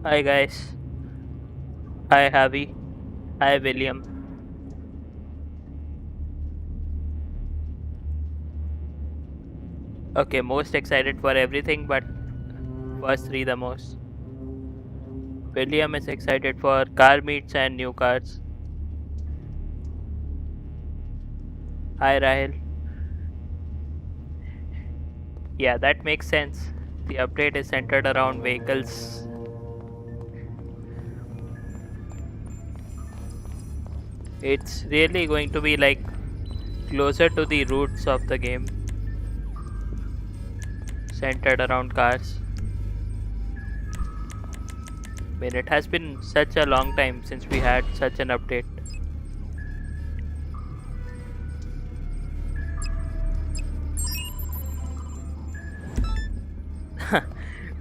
Hi guys. Hi Javi. Hi William. Okay, most excited for everything, but first three the most. William is excited for car meets and new cars. Hi Rahil. Yeah, that makes sense. The update is centered around vehicles. It's really going to be like closer to the roots of the game, centered around cars. I mean, it has been such a long time since we had such an update.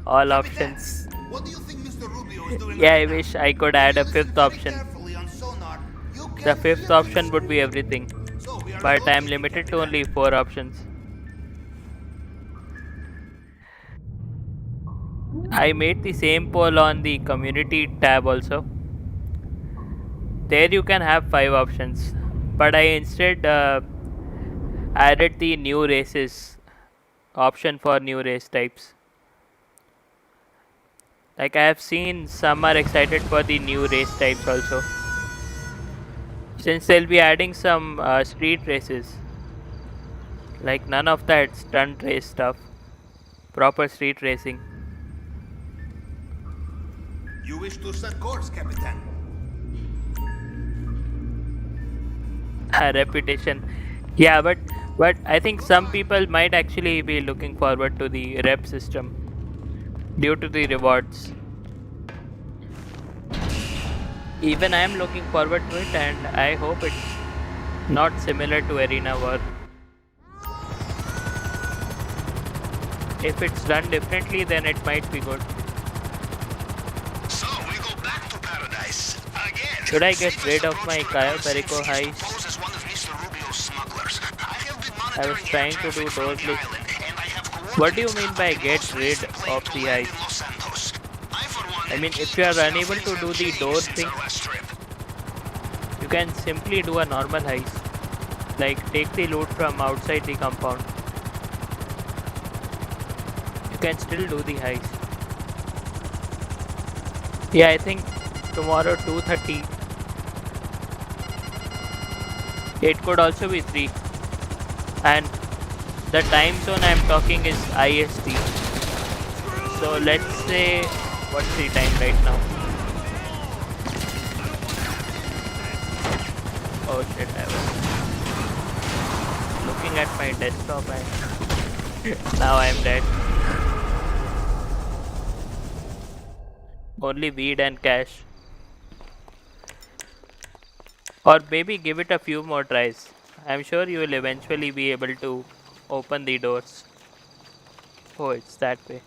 All options. What do you think Mr. Rubio is doing Yeah, I right now? wish I could add a Listen fifth very option. carefully on sonar. You The can fifth hear option things would be clearly. everything, So we are but I'm focusing, limited to Capitan. only 4 options. I made the same poll on the community tab also. There you can have 5 options, but I instead added the new races option for new race types. Like I have seen some are excited for the new race types also. Since they'll be adding some street races. Like none of that stunt race stuff. Proper street racing. You wish to set course, Capitan. Reputation. Yeah, but I think some people might actually be looking forward to the rep system due to the rewards. Even I am looking forward to it, and I hope it's not similar to Arena War. If it's done differently, then it might be good. So we go back to paradise again. Should I get Safest rid of approach my to Cayo advancing Perico seas to Heists? pose as one of Mr. Rubio's smugglers. I have been I was monitoring air trying to do traffic from door the list. island, and I have What do you coordinates mean of by the get most rid recent plane of to the land in heist? Los Santos. I, for one, I am mean, if keen you to are see how unable things to have do the changed door since thing, our last trip. you can simply do a normal heist. Like take the loot from outside the compound. You can still do the heist. Yeah, I think tomorrow 2:30. It could also be 3. And the time zone I'm talking is IST. So let's say what's the time right now? Oh shit, I was looking at my desktop and now I'm dead. Only weed and cash. Or maybe give it a few more tries. I'm sure you will eventually be able to open the doors. Oh, it's that way.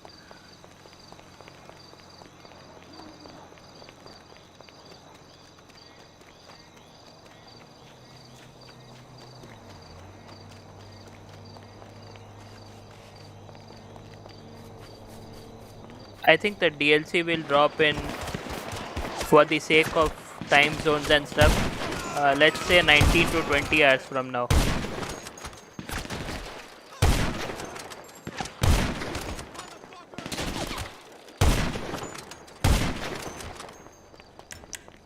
I think the DLC will drop in for the sake of time zones and stuff. Let's say 19 to 20 hours from now.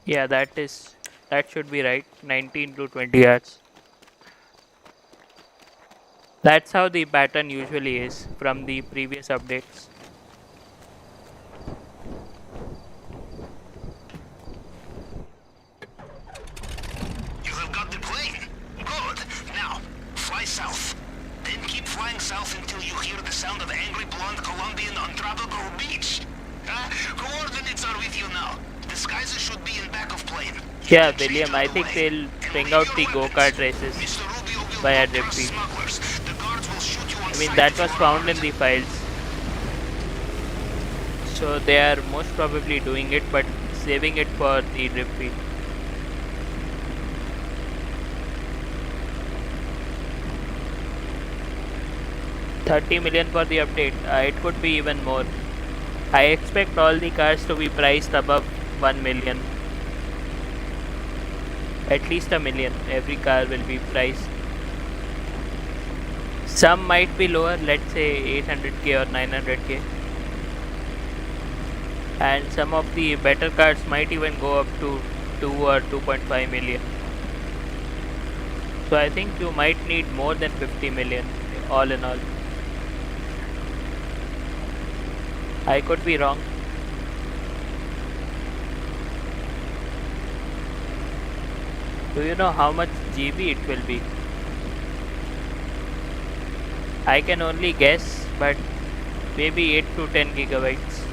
Yeah, that should be right. 19 to 20 hours. That's how the pattern usually is from the previous updates. You have got the plane. Good. Now, fly south. Then keep flying south until you hear the sound of angry blonde Colombian on Tropical Beach. Coordinates are with you now. Disguises should be in back of plane. You Yeah, can change William, on I the think way. they'll And bring leave out your the weapons. go-kart races Mr. Rubio will via not drip trust feed. smugglers. The guards will shoot you on I mean, sight that if you was are found in armed. the files. So they are most probably doing it, but saving it for the drip feed. $30 million for the update. It could be even more. I expect all the cars to be priced above 1 million. At least a million. Every car will be priced. Some might be lower, let's say 800k or 900k. And some of the better cars might even go up to 2 or 2.5 million. So I think you might need more than 50 million all in all. I could be wrong. Do you know how much GB it will be? I can only guess, but maybe 8 to 10 gigabytes.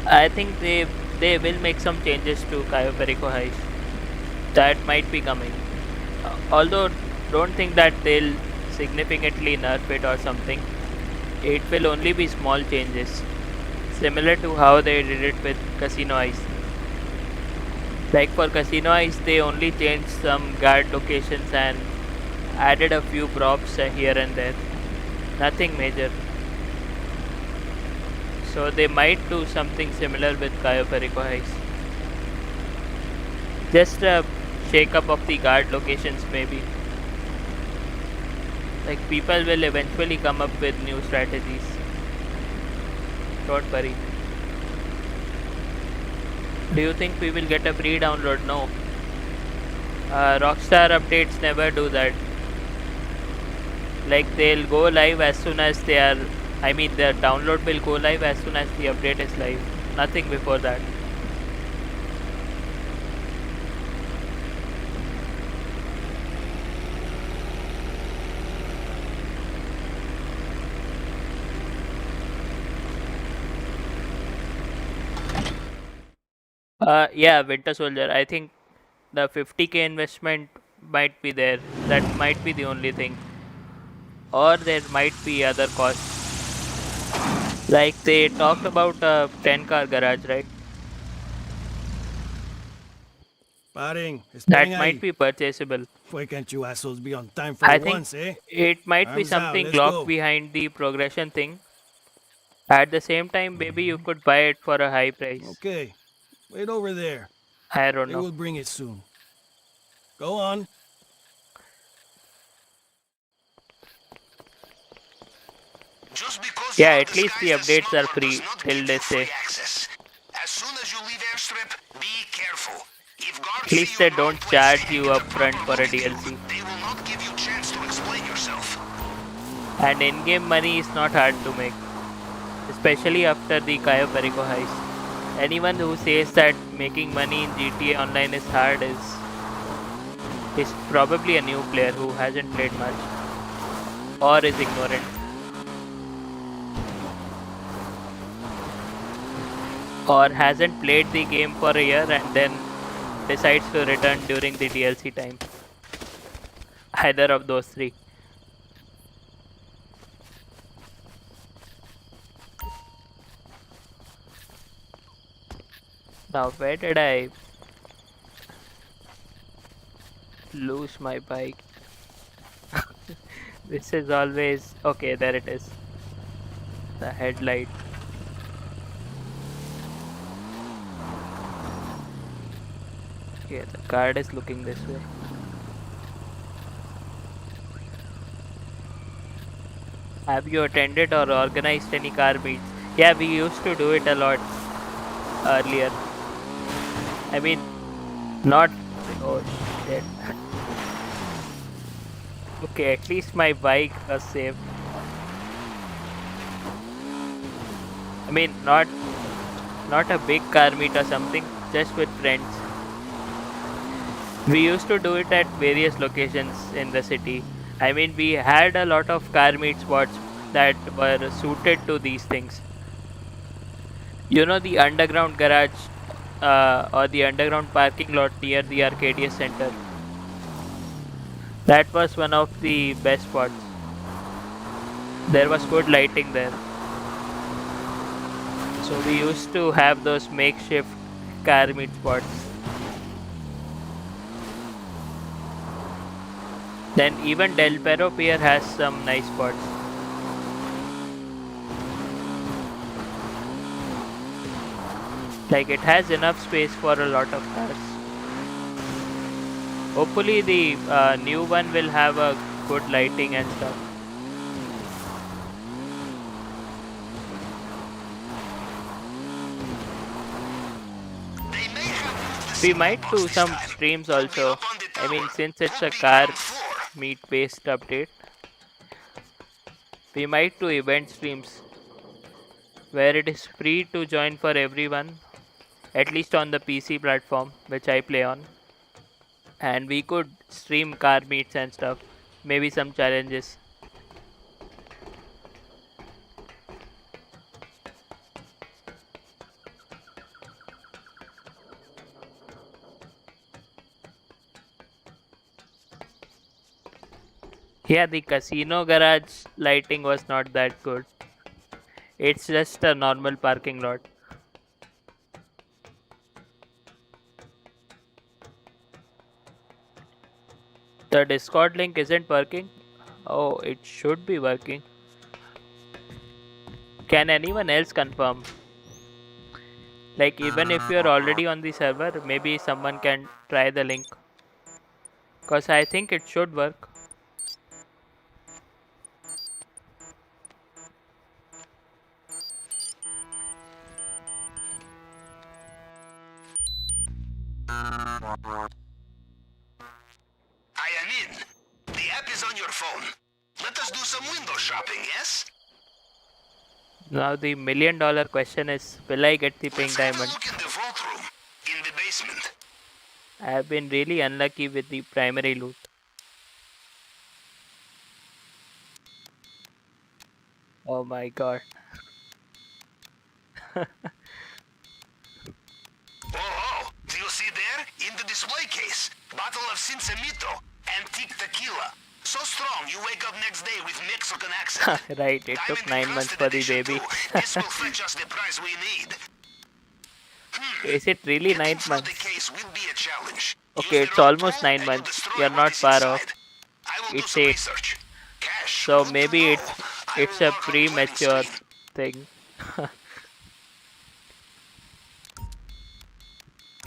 I think they will make some changes to Cayo Perico Heists. That might be coming. Although don't think that they'll significantly nerf it or something. It will only be small changes, similar to how they did it with Casino Heist. Like for Casino Heist, they only changed some guard locations and added a few props here and there. Nothing major. So they might do something similar with Cayo Perico Heists. Just a shake up of the guard locations maybe. Like people will eventually come up with new strategies. Don't worry. Do you think we will get a free download? No. Rockstar updates never do that. Like they'll go live as soon as they are, I mean the download will go live as soon as the update is live. Nothing before that. Yeah, Winter Soldier. I think the 50k investment might be there. That might be the only thing. Or there might be other costs. Like they talked about a 10 car garage, right? Paring, That estén might ahí. be purchasable. Why can't you assholes be on time for I think once, eh? it might be Arms out, something let's locked go. behind the progression thing. At the same time, maybe you could buy it for a high price. Okay, wait over there. I don't They know. will bring it soon. Go on. Just because Yeah, you're at least the disguised as updates are smuggler does free not till give they you say. free access. As soon as you leave airstrip, be careful. If At guards see least you they in wrong don't place, they charge didn't you get a upfront proper for look a at you. DLC. They will not give you chance to explain yourself. And in-game money is not hard to make, especially after the Cayo Perico heist. Anyone who says that making money in GTA Online is hard is probably a new player who hasn't played much or is ignorant. Or hasn't played the game for a year and then decides to return during the DLC time. Either of those three. Now, where did I lose my bike? This is always okay. There it is. The headlight. Okay, the card is looking this way. Have you attended or organized any car meets? Yeah, we used to do it a lot earlier. I mean, not. Oh shit. Okay, at least my bike was saved. I mean, not a big car meet or something, just with friends. We used to do it at various locations in the city. I mean, we had a lot of car meet spots that were suited to these things. You know, the underground garage or the underground parking lot near the Arcadia Center. That was one of the best spots. There was good lighting there. So we used to have those makeshift car meet spots. Then even Del Perro Pier has some nice spots. Like it has enough space for a lot of cars. Hopefully the new one will have a good lighting and stuff. We might do some streams also. I mean, since it's a car meet based update, we might do event streams where it is free to join for everyone, at least on the PC platform which I play on. And we could stream car meets and stuff, maybe some challenges. Yeah, the casino garage lighting was not that good. It's just a normal parking lot. The Discord link isn't working? Oh, it should be working. Can anyone else confirm? Like, even if you're already on the server, maybe someone can try the link. Because I think it should work. I am in. The app is on your phone. Let us do some window shopping, yes? Now the $1 million question is, will I get the pink Let's have a diamond? look in the vault room, in the basement. I have been really unlucky with the primary loot. Oh my god. Oh, do you see there? In the display case. Bottle of Sinsemito, antique tequila. So strong, you wake up next day with Mexican accent. Right, it took Diamond 9 months encrusted for the edition baby. too. This will fetch us the price we need. Is it really 9 Getting through months? the case will be a challenge. Okay, Use it's the road almost toll 9 and you months. destroy You're what not is far inside. off. I will do It's some 8. research. Cash, So good to maybe know. I it's will a mark on the premature loading screen. thing.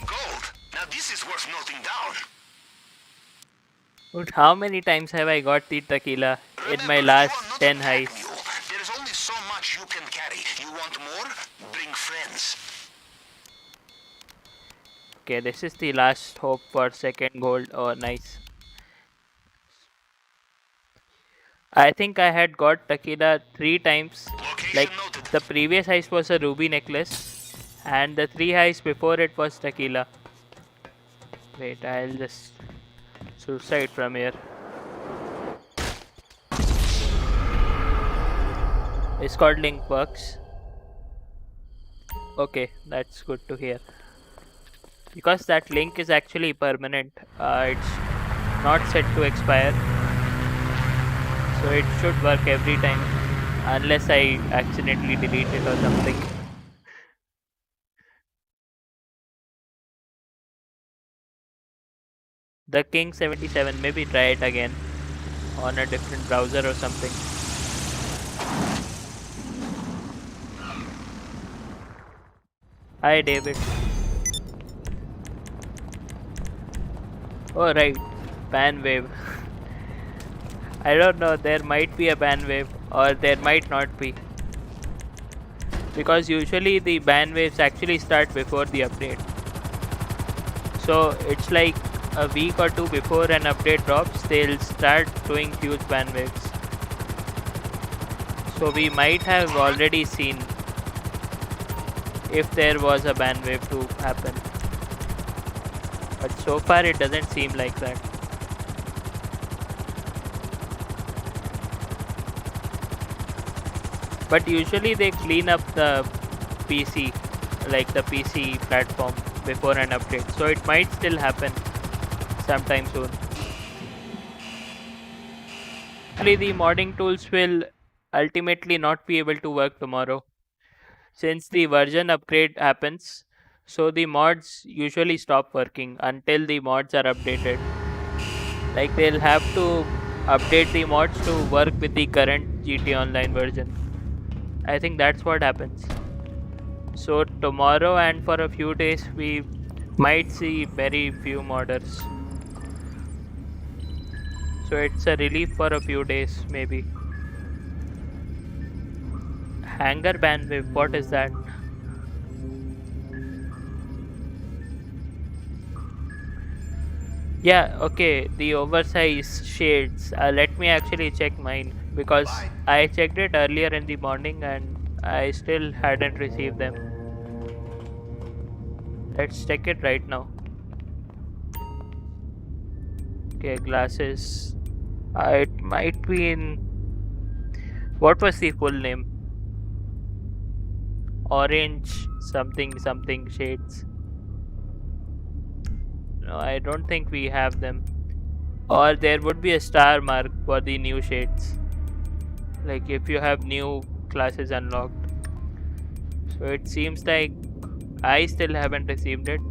Gold. Now this is worth noting down. But how many times have I got the tequila in my Remember, you last are not 10 a pack heists? mule. There is only so much you can carry. You want more? Bring friends. Okay, this is the last hope for second gold. Oh, nice. I think I had got tequila 3 times. Location Like, noted. the previous heist was a ruby necklace, and the 3 heists before it was tequila. Wait, I'll just suicide from here. Discord link works. Okay, that's good to hear. Because that link is actually permanent. It's not set to expire. So it should work every time. Unless I accidentally delete it or something. The King 77, maybe try it again on a different browser or something. Hi David. Oh right, ban wave. I don't know, there might be a ban wave or there might not be. Because usually the ban waves actually start before the update. So it's like a week or two before an update drops, they'll start doing huge ban waves. So we might have already seen if there was a ban wave to happen. But so far it doesn't seem like that. But usually they clean up the PC, like the PC platform before an update. So it might still happen sometime soon. Hopefully the modding tools will ultimately not be able to work tomorrow. Since the version upgrade happens, so the mods usually stop working until the mods are updated. Like they'll have to update the mods to work with the current GT Online version. I think that's what happens. So tomorrow and for a few days we might see very few modders. So it's a relief for a few days maybe. Hanger bandwidth, what is that? Yeah, okay, the oversized shades. Let me actually check mine because I checked it earlier in the morning and I still hadn't received them. Let's check it right now. Okay, glasses. It might be in. What was the full name? Orange something something shades. No, I don't think we have them. Or there would be a star mark for the new shades. Like if you have new classes unlocked. So it seems like I still haven't received it.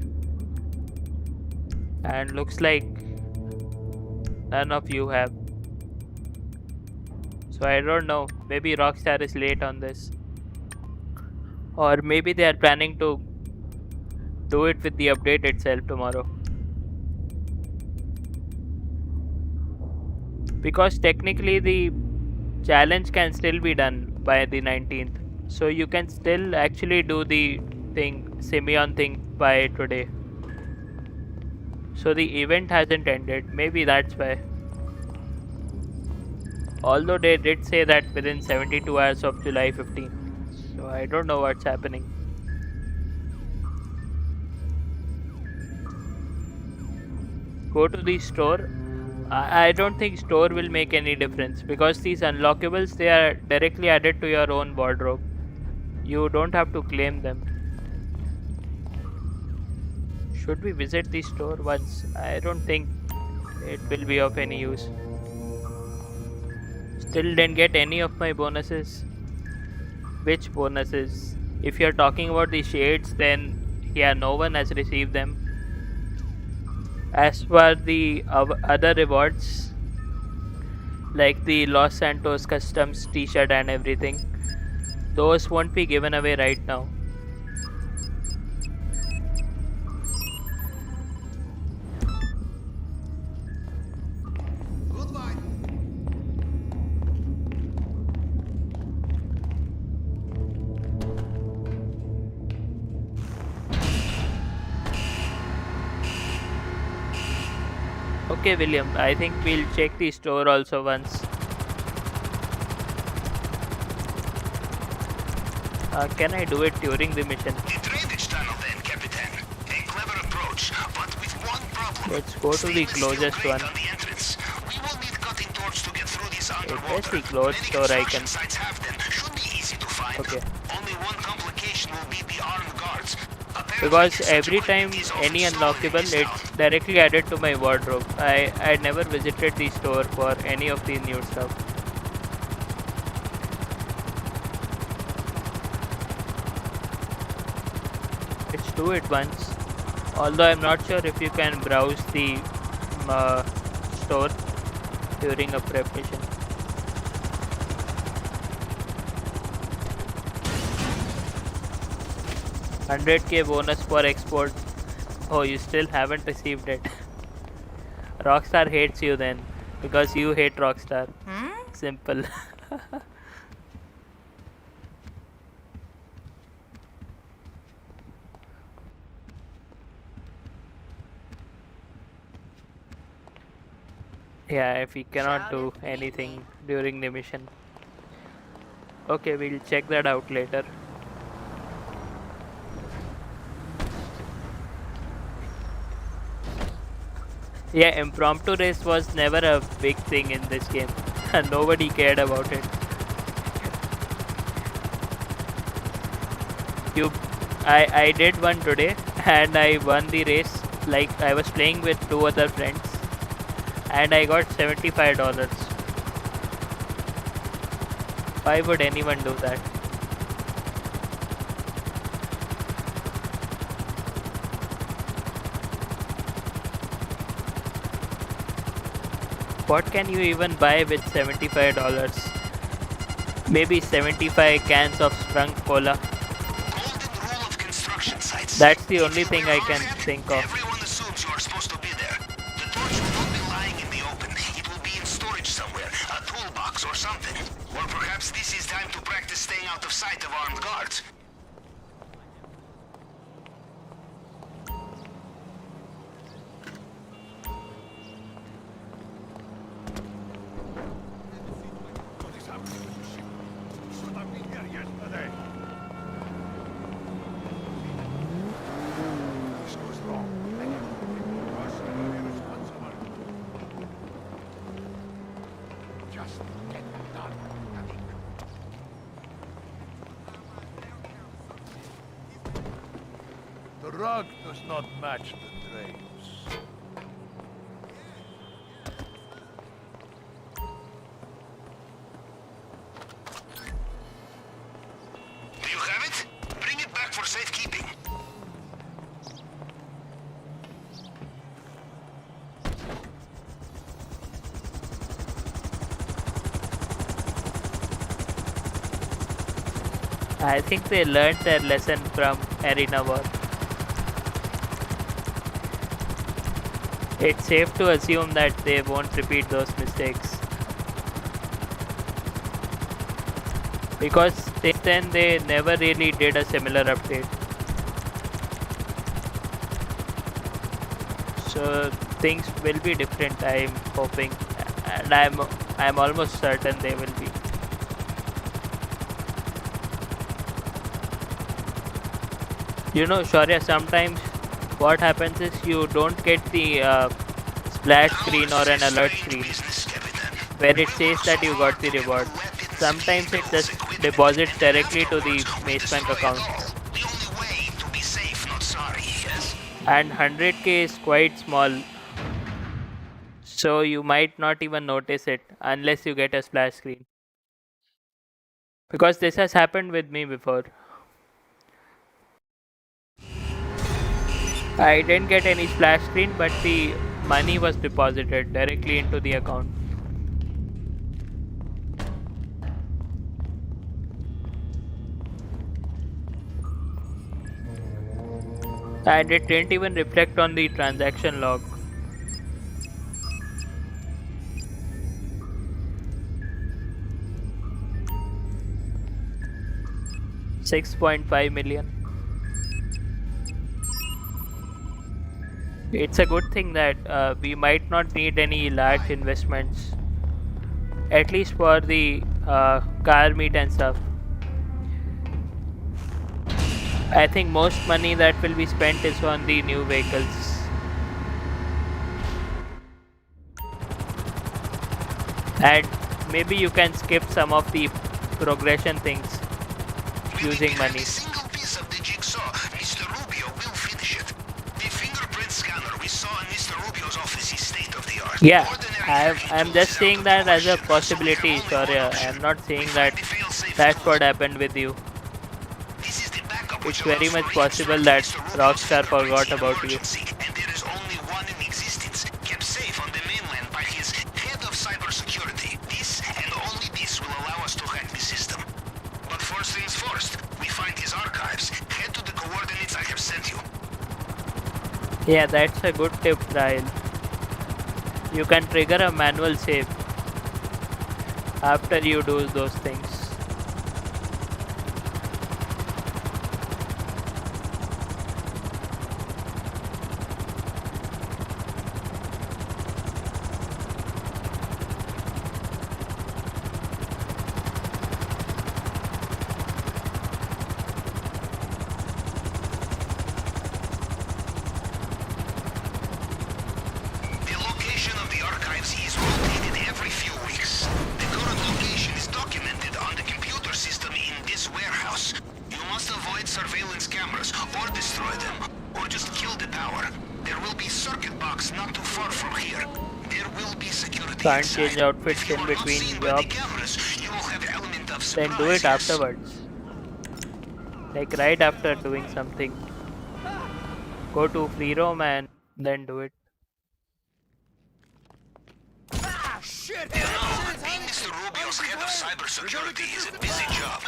And looks like none of you have. So I don't know. Maybe Rockstar is late on this. Or maybe they are planning to do it with the update itself tomorrow. Because technically the challenge can still be done by the 19th. So you can still actually do the thing, Simeon thing by today. So the event hasn't ended. Maybe that's why. Although they did say that within 72 hours of July 15th. So I don't know what's happening. Go to the store. I don't think store will make any difference because these unlockables, they are directly added to your own wardrobe. You don't have to claim them. Should we visit the store once? I don't think it will be of any use. Still didn't get any of my bonuses. Which bonuses? If you're talking about the shades, then yeah, no one has received them. As for the other rewards, like the Los Santos customs t-shirt and everything, those won't be given away right now. Goodbye. Okay, William, I think we'll check the store also once. Can I do it during the mission? The drainage tunnel then, Captain. A clever approach, but with one problem. Let's go to the Stainless closest steel one. grate on the entrance. We will need cutting torch to get through this underwater. Where's the clothes Many store icon? construction sites have them. Should be easy to find. Okay. Only one complication will be the armed guards. Apparently, Because such every time equipment is often any stolen in unlockable, this it's town. directly added to my wardrobe. I never visited the store for any of the new stuff. Let's do it once. Although I'm not sure if you can browse the store during a prep mission. $100K bonus for export. Oh, you still haven't received it. Rockstar hates you then because you hate Rockstar. Simple. Yeah, if we cannot do anything during the mission. Okay, we'll check that out later. Yeah, impromptu race was never a big thing in this game. Nobody cared about it. I did one today and I won the race. Like I was playing with 2 other friends and I got $75. Why would anyone do that? What can you even buy with $75? Maybe 75 cans of strung cola. Golden rule of construction sites. That's the only If you thing wear I hard can hat, think of. everyone assumes you are supposed to be there. The torch will not be lying in the open. It will be in storage somewhere, a toolbox or something. Or perhaps this is time to practice staying out of sight of armed guards. The rug does not match the drapes. Do you have it? Bring it back for safekeeping. I think they learned their lesson from Arena War. It's safe to assume that they won't repeat those mistakes. Because then they never really did a similar update. So things will be different, I'm hoping, and I'm almost certain they will be. You know, Shaurya, sometimes what happens is you don't get the splash screen or an alert screen where it says that you got the reward. Sometimes it just deposits directly to the Mace Bank account. The only way to be safe, not sorry, yes? And 100k is quite small, so you might not even notice it unless you get a splash screen. Because this has happened with me before. I didn't get any splash screen, but the money was deposited directly into the account. And it didn't even reflect on the transaction log. $6.5 million. It's a good thing that we might not need any large investments, at least for the car meet and stuff. I think most money that will be spent is on the new vehicles. And maybe you can skip some of the progression things using money. Single piece of the jigsaw. Mr. Rubio will finish it. The fingerprint scanner we saw in Mr. Rubio's office is state of the art. Yeah, I'm just saying that as a possibility, Shaurya. I'm not saying that that's what happened with you. It's very much possible that Rockstar forgot about you. And there is only one in existence, kept safe on the mainland by his head of cybersecurity. This and only this will allow us to hack the system. But first things first, we find his archives. Head to the coordinates I have sent you. Yeah, that's a good tip, Ryan. You can trigger a manual save after you do those things. Can't change outfits in between jobs. You will have element of of then do it surprise, yes. afterwards. Like right after doing something. Go to free roam and then do it. Being Mr. Rubio's head of cybersecurity is a busy job.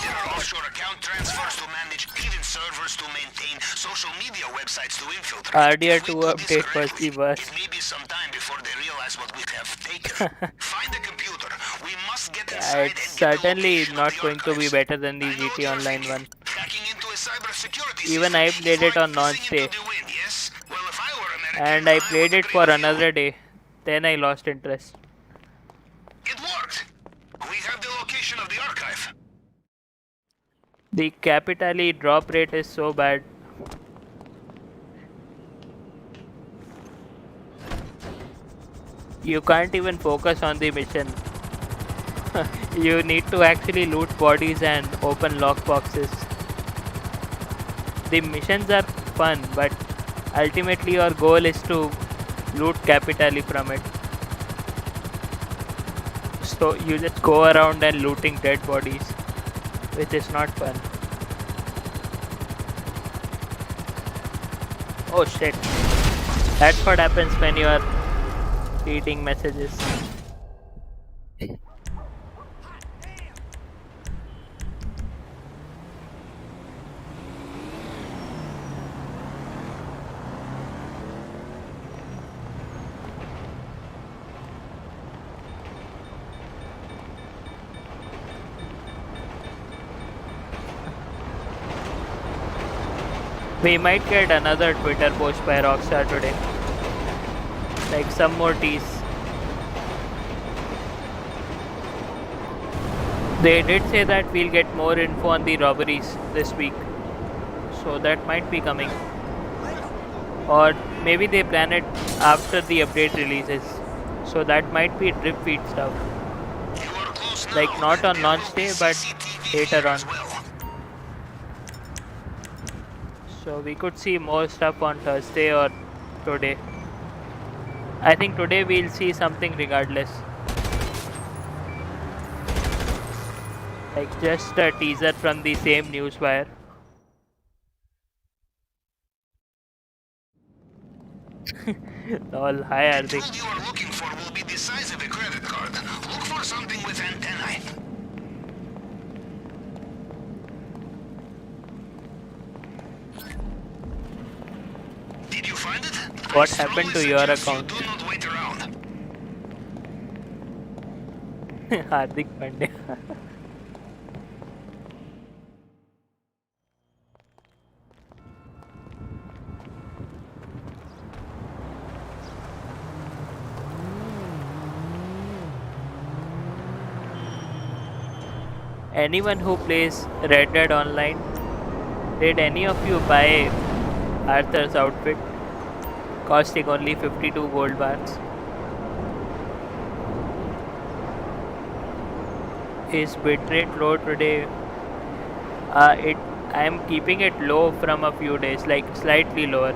There are offshore account transfers to manage, hidden servers to maintain, social media websites to infiltrate. If we RDR2 do this update was correctly, the worst. it may be some time before they realize what we have taken. Find the computer. We must get inside It's and get the certainly location of not the going to be archives. better than the I know what GT you're Online thinking. one. Hacking into a cybersecurity Even system I is played it like on launch pissing into day. the wind, yes? Well, if I were American, And I I played would it agree for with you. another day. Then I lost interest. It worked. We have the location of the archive. The capitally drop rate is so bad. You can't even focus on the mission. You need to actually loot bodies and open lock boxes. The missions are fun, but ultimately your goal is to loot capitally from it. So you just go around and looting dead bodies, which is not fun. Oh shit. That's what happens when you are reading messages. We might get another Twitter post by Rockstar today. Like some more tease. They did say that we'll get more info on the robberies this week. So that might be coming. Or maybe they plan it after the update releases. So that might be drip feed stuff. Like not on launch day but later on. So we could see more stuff on Thursday or today. I think today we'll see something regardless. Like just a teaser from the same newswire. All hi Hardik. The tool you are looking for will be the size of a credit card. Look for something with antennae. Did you find it? What happened to your account? Do not wait around. Hardik Pandya. Anyone who plays Red Dead Online, did any of you buy Arthur's outfit costing only 52 gold bars? Is bitrate low today? I am keeping it low from a few days, like slightly lower.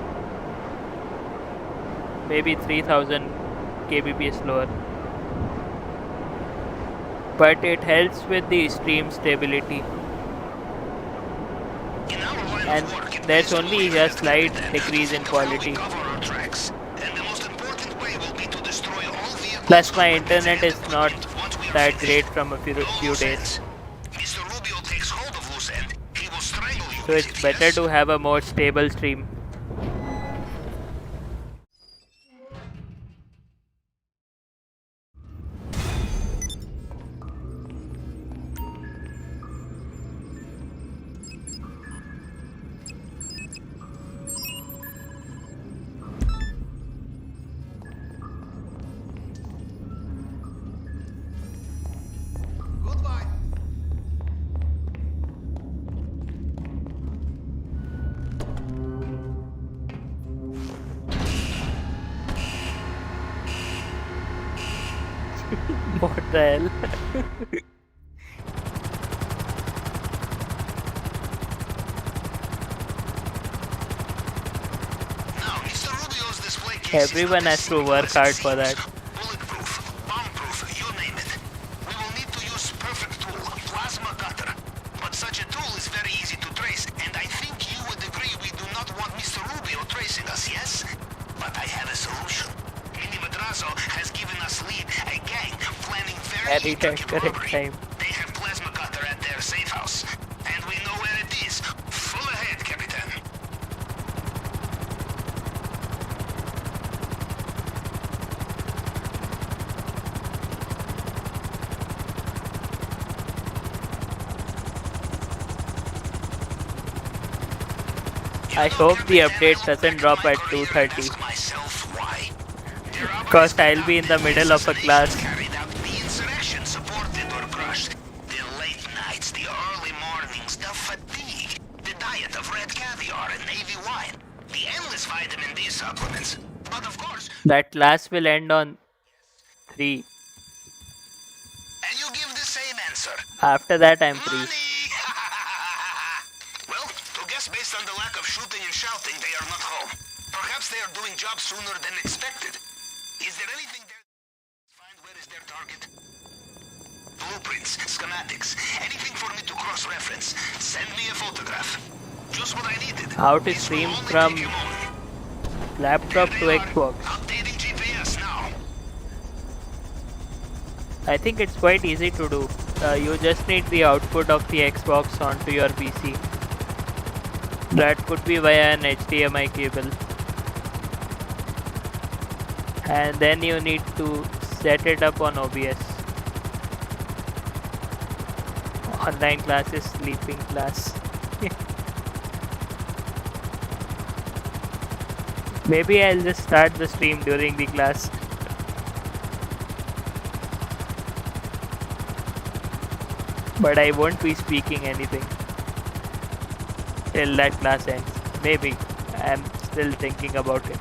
Maybe 3000 kbps lower. But it helps with the stream stability. And there's only a slight decrease in quality. Plus my internet is not that great from a few days. So it's better to have a more stable stream. What the hell? Everyone has to work hard for that. Carried at correct time. They have plasma cutter at their safe house. And we know where it is. Full ahead, Capitan. I hope the update doesn't drop at 2:30. Ask myself why. Because I'll be in the middle of a class. Carried out the insurrection, supported or crushed. The late nights, the early mornings, the fatigue, the diet of red caviar and navy wine, the endless vitamin D supplements. But of course, That class will end on 3. and you give the same answer. After that, I'm free. Money! Well, to guess based on the lack of shooting and shouting, they are not home. Perhaps they are doing jobs sooner than expected. Is there anything there? Find where is their target? Blueprints, schematics, anything for me to cross-reference. Send me a photograph. Just what I needed. How to This will stream only from take a moment. laptop to There they are. Xbox. Updating GPS now. I think it's quite easy to do. You just need the output of the Xbox onto your PC. That could be via an HDMI cable. And then you need to set it up on OBS. Online class is sleeping class. Maybe I'll just start the stream during the class. But I won't be speaking anything till that class ends. Maybe. I'm still thinking about it.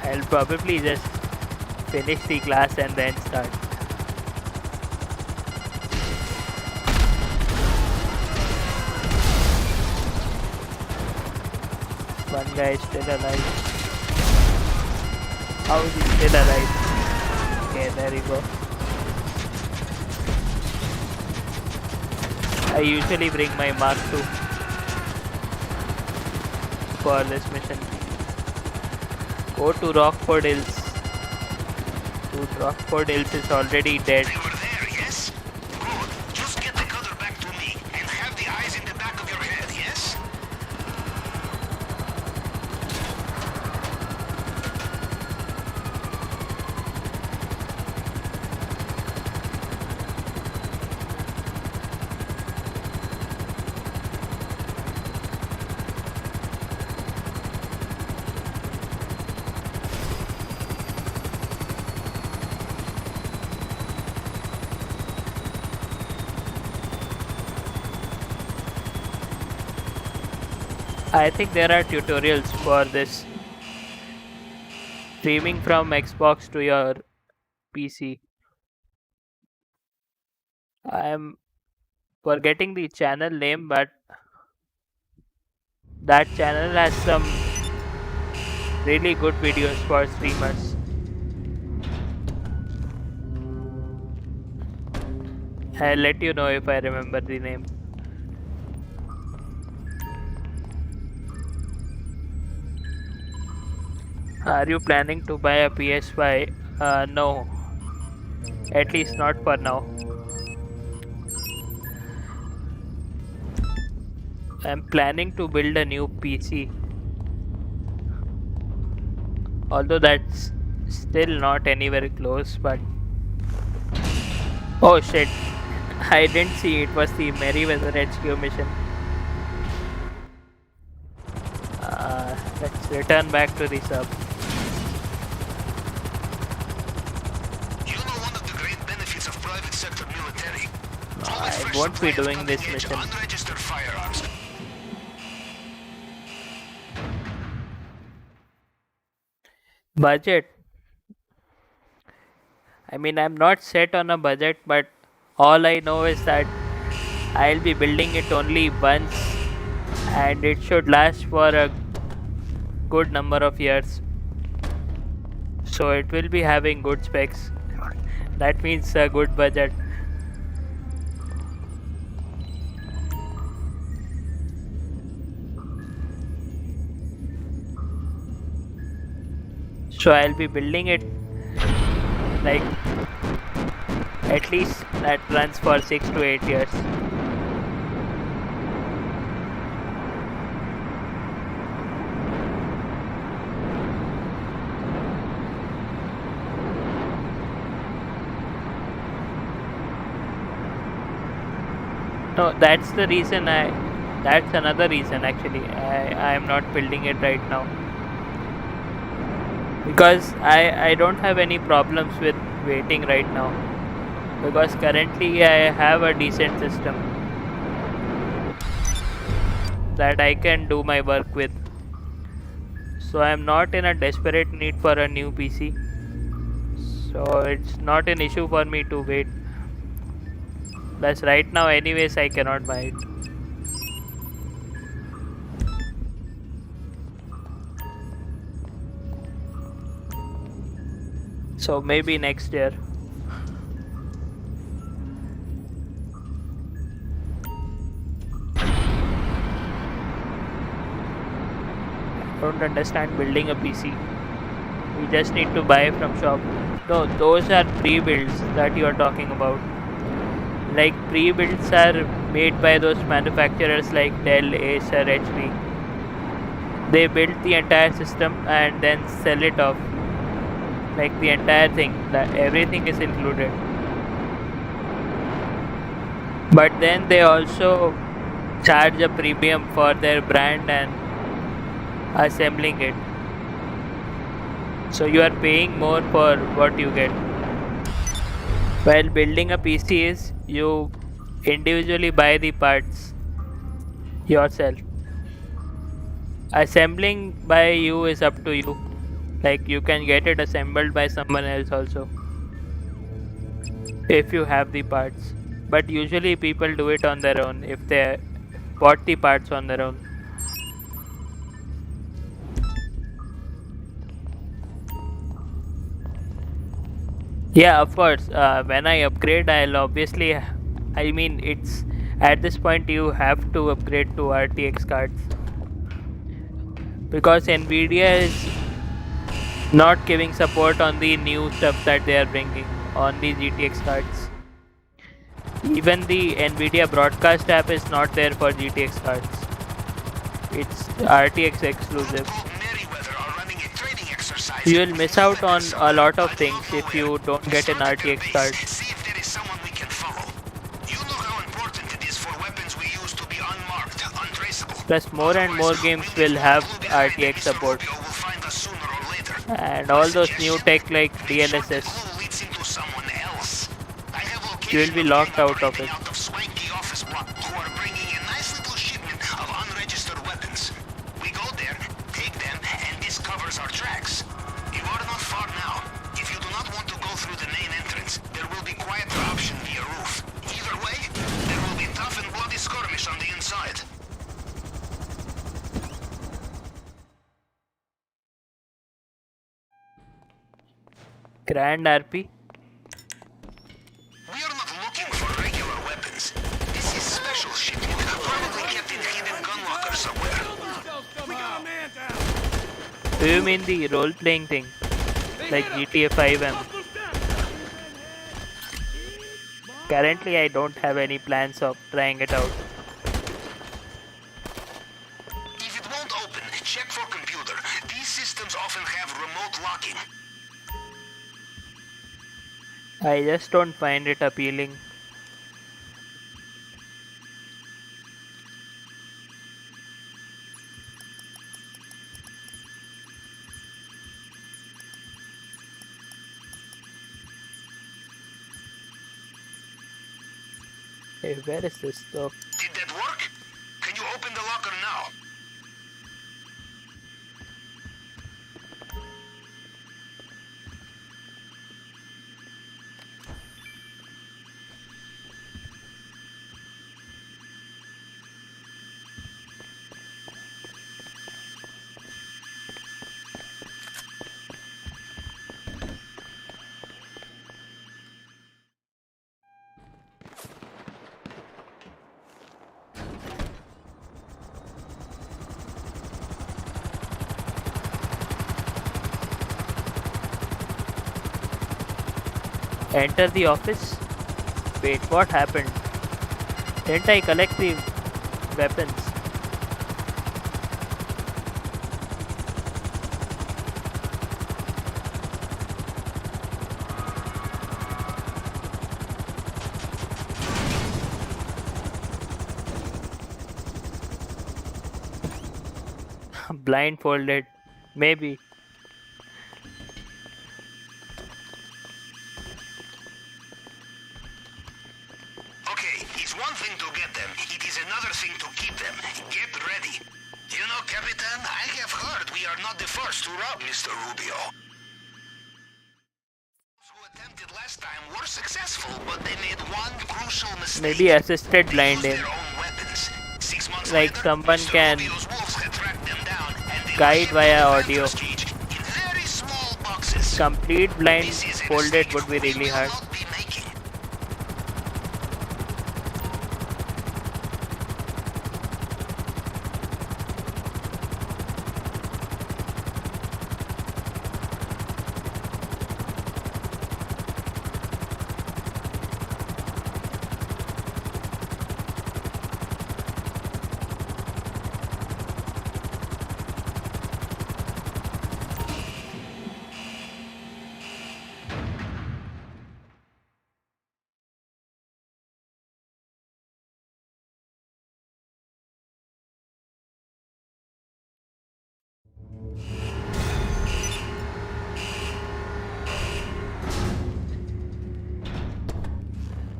I'll probably just finish the class and then start. One guy is still alive. How is he still alive? Okay, there you go. I usually bring my Mark II for this mission. Go to Rockford Hills. Dude, Rockford Hills is already dead. They were there, yes? Good. Just get the cutter back to me and have the eyes in the back of your head, yes? I think there are tutorials for this. Streaming from Xbox to your PC. I am forgetting the channel name, but that channel has some really good videos for streamers. I'll let you know if I remember the name. Are you planning to buy a PS5? No. At least not for now. I'm planning to build a new PC. Although that's still not anywhere close, but... Oh shit. I didn't see it was the Merryweather HQ mission. Let's return back to the sub. You know one of the great benefits of private sector military. I won't be doing this mission. Unregistered firearms. Budget. I mean, I'm not set on a budget, but all I know is that I'll be building it only once and it should last for a good number of years. So it will be having good specs. That means a good budget. So I'll be building it Like at least that runs for 6 to 8 years. No, that's the reason that's another reason actually. I am not building it right now. Because I don't have any problems with waiting right now. Because currently I have a decent system that I can do my work with. So I am not in a desperate need for a new PC. So it's not an issue for me to wait. Plus right now anyways I cannot buy it. So maybe next year. Don't understand building a PC. You just need to buy from shop. No, those are pre-builds that you are talking about. Like pre-builds are made by those manufacturers like Dell, Acer, HP. They build the entire system and then sell it off. Like the entire thing, that everything is included. But then they also charge a premium for their brand and assembling it. So you are paying more for what you get. While building a PC is you individually buy the parts yourself. Assembling by you is up to you. Like you can get it assembled by someone else also if you have the parts. But usually people do it on their own if they bought the parts on their own. Yeah, of course. When I upgrade, I'll obviously. I mean, it's at this point you have to upgrade to RTX cards because Nvidia is not giving support on the new stuff that they are bringing on the GTX cards. Even the Nvidia broadcast app is not there for GTX cards. It's RTX exclusive. You will miss out on a lot of things if you don't get an RTX card. Plus more and more games will have RTX support. And all those new tech like DLSS, you will be locked out of it. Grand RP. We are not looking for regular weapons. This is special shipment, probably kept in hidden gun locker somewhere. We got a man down. Do you mean the role-playing thing? Like GTA 5M? Currently I don't have any plans of trying it out. If it won't open, check for computer. These systems often have remote locking. I just don't find it appealing. Hey, where is this stuff? Did that work? Can you open the locker now? Enter the office? Wait, what happened? Didn't I collect the weapons? Blindfolded. Maybe. Okay, it's one thing to get them. It is another thing to keep them. Get ready. You know, Capitan, I have heard we are not the first to rob Mr. Rubio. Those who attempted last time were successful, but they made one crucial mistake. Maybe assisted They blind used him. their own weapons. 6 months Like later, someone Mr. can Rubio's wolves had tracked them down, and they guide were via shipped to audio. Santos cage in very small boxes. Complete This is a blindfolded mistake would be we really will hard. not be making.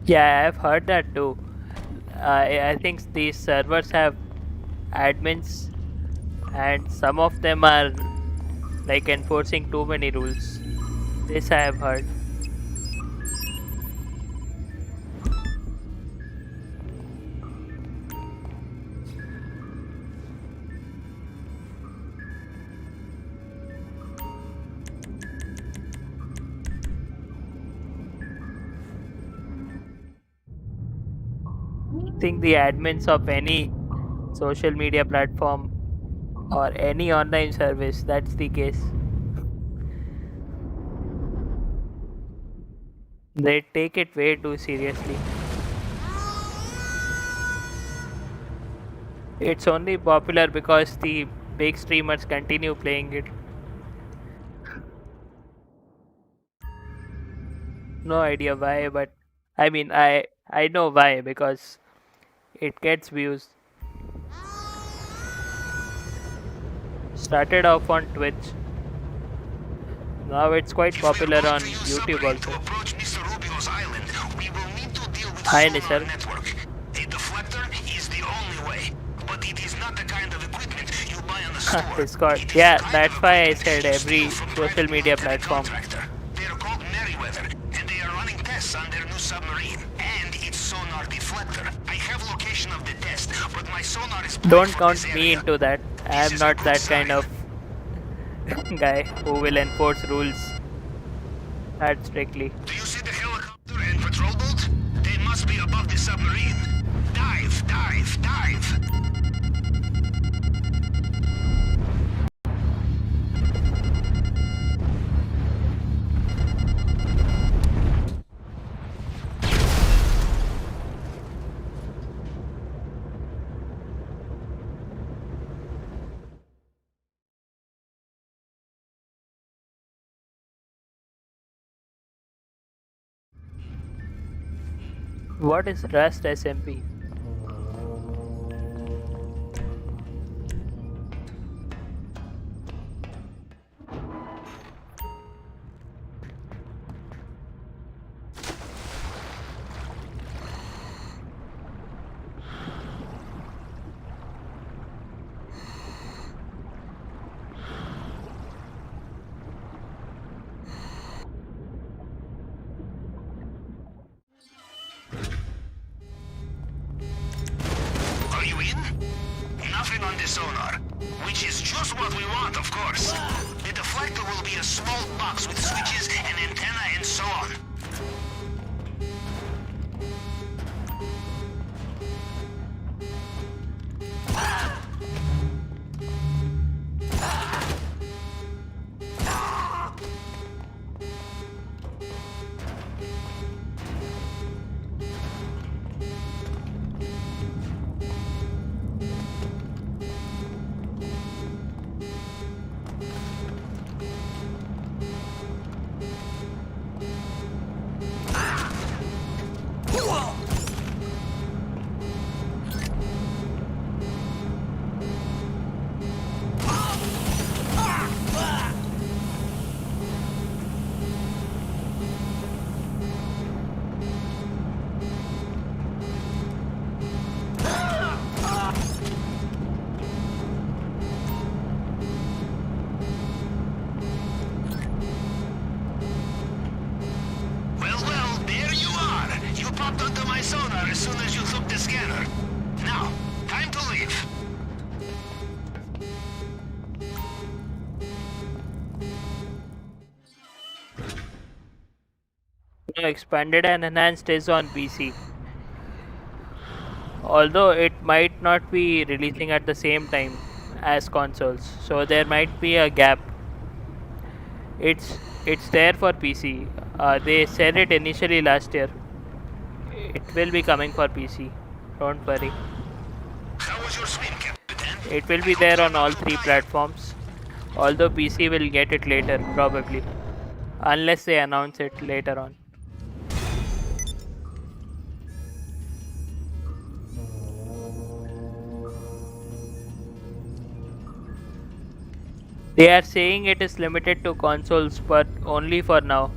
Yeah, I've heard that too. I think these servers have admins, and some of them are like enforcing too many rules. This I have heard. I think the admins of any social media platform or any online service, that's the case. They take it way too seriously. It's only popular because the big streamers continue playing it. No idea why, but I mean I know why, because it gets views. Started off on Twitch. Now it's quite If we are popular going on to use YouTube submarine to also. approach Mr. Rubio's island, we will need to deal with Hi, sonar Nisar. network. A deflector is the only way, but it is not the kind of equipment you buy on the store. Discord. It is Yeah, the kind that's of why I equipment said you every steal from social private media military platform. contractor. They are called Merryweather, and they are running tests on their new submarine and its sonar deflector. I have location of the test, but my sonar is Don't from count this me area. into that. I This am is a not good that kind sign. of guy who will enforce rules that strictly. Do you see the helicopter and patrol boat? They must be above the submarine. Dive, dive, dive! What is Rust SMP? Are you in? Nothing on the sonar. Which is just what we want, of course. The deflector will be a small box with switches, an antenna, and so on. scanner. Now, time to leave. No, expanded and enhanced is on PC. Although it might not be releasing at the same time as consoles, so there might be a gap. It's there for PC. They said it initially last year. It will be coming for PC. Don't worry. How was your swim, Captain? It will I be hope there you're on all not too three tired. platforms. Although PC will get it later, probably. Unless they announce it later on. They are saying it is limited to consoles, but only for now.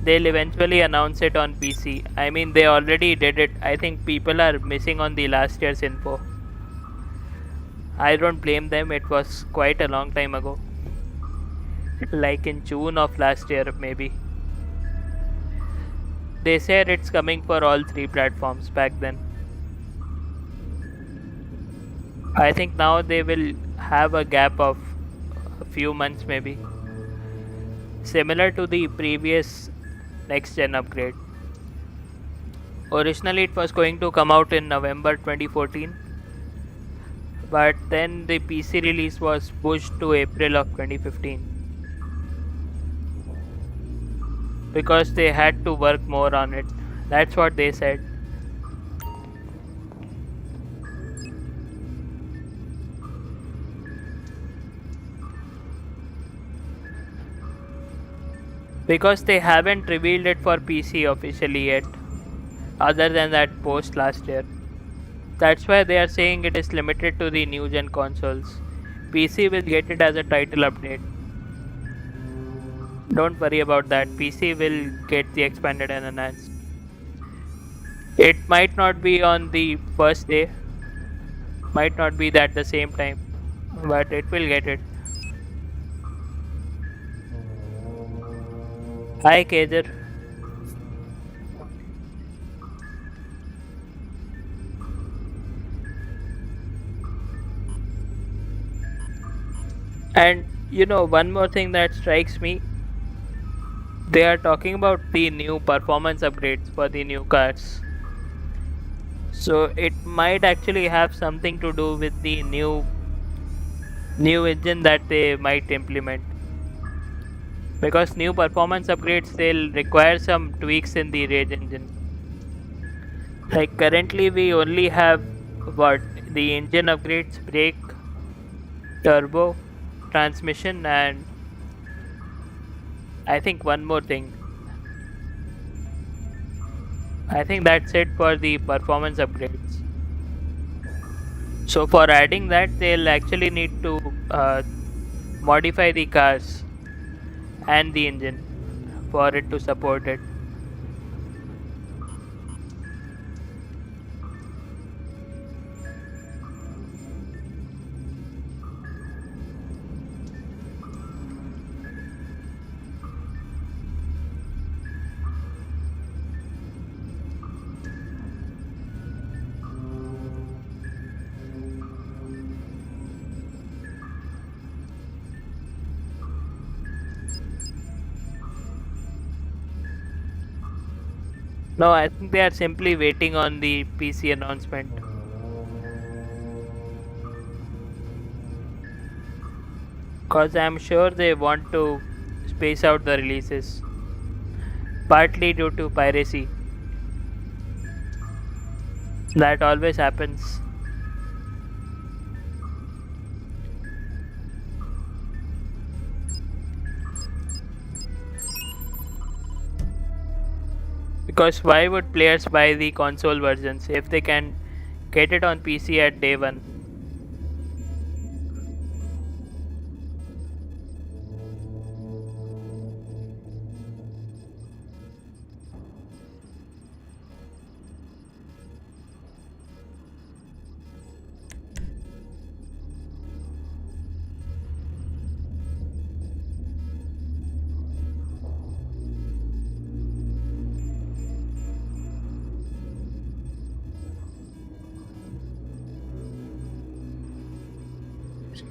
They'll eventually announce it on PC. I mean, they already did it. I think people are missing on the last year's info. I don't blame them, it was quite a long time ago. Like in June of last year, maybe. They said it's coming for all three platforms back then. I think now they will have a gap of a few months, maybe. Similar to the previous next gen upgrade. Originally, it was going to come out in November 2014, but then the PC release was pushed to April of 2015 because they had to work more on it. That's what they said. Because they haven't revealed it for PC officially yet, other than that post last year. That's why they are saying it is limited to the new gen consoles. PC will get it as a title update. Don't worry about that. PC will get the expanded and enhanced. It might not be on the first day, might not be at the same time, but it will get it. Hi, Kader. And one more thing that strikes me, they are talking about the new performance upgrades for the new cars. So it might actually have something to do with the new engine that they might implement. Because new performance upgrades, they'll require some tweaks in the Rage engine. Like currently we only have what, the engine upgrades, brake, turbo, transmission, and I think one more thing. I think that's it for the performance upgrades. So for adding that, they'll actually need to modify the cars and the engine for it to support it. No, I think they are simply waiting on the PC announcement. Because I'm sure they want to space out the releases. Partly due to piracy. That always happens. Because why would players buy the console versions if they can get it on PC at day one?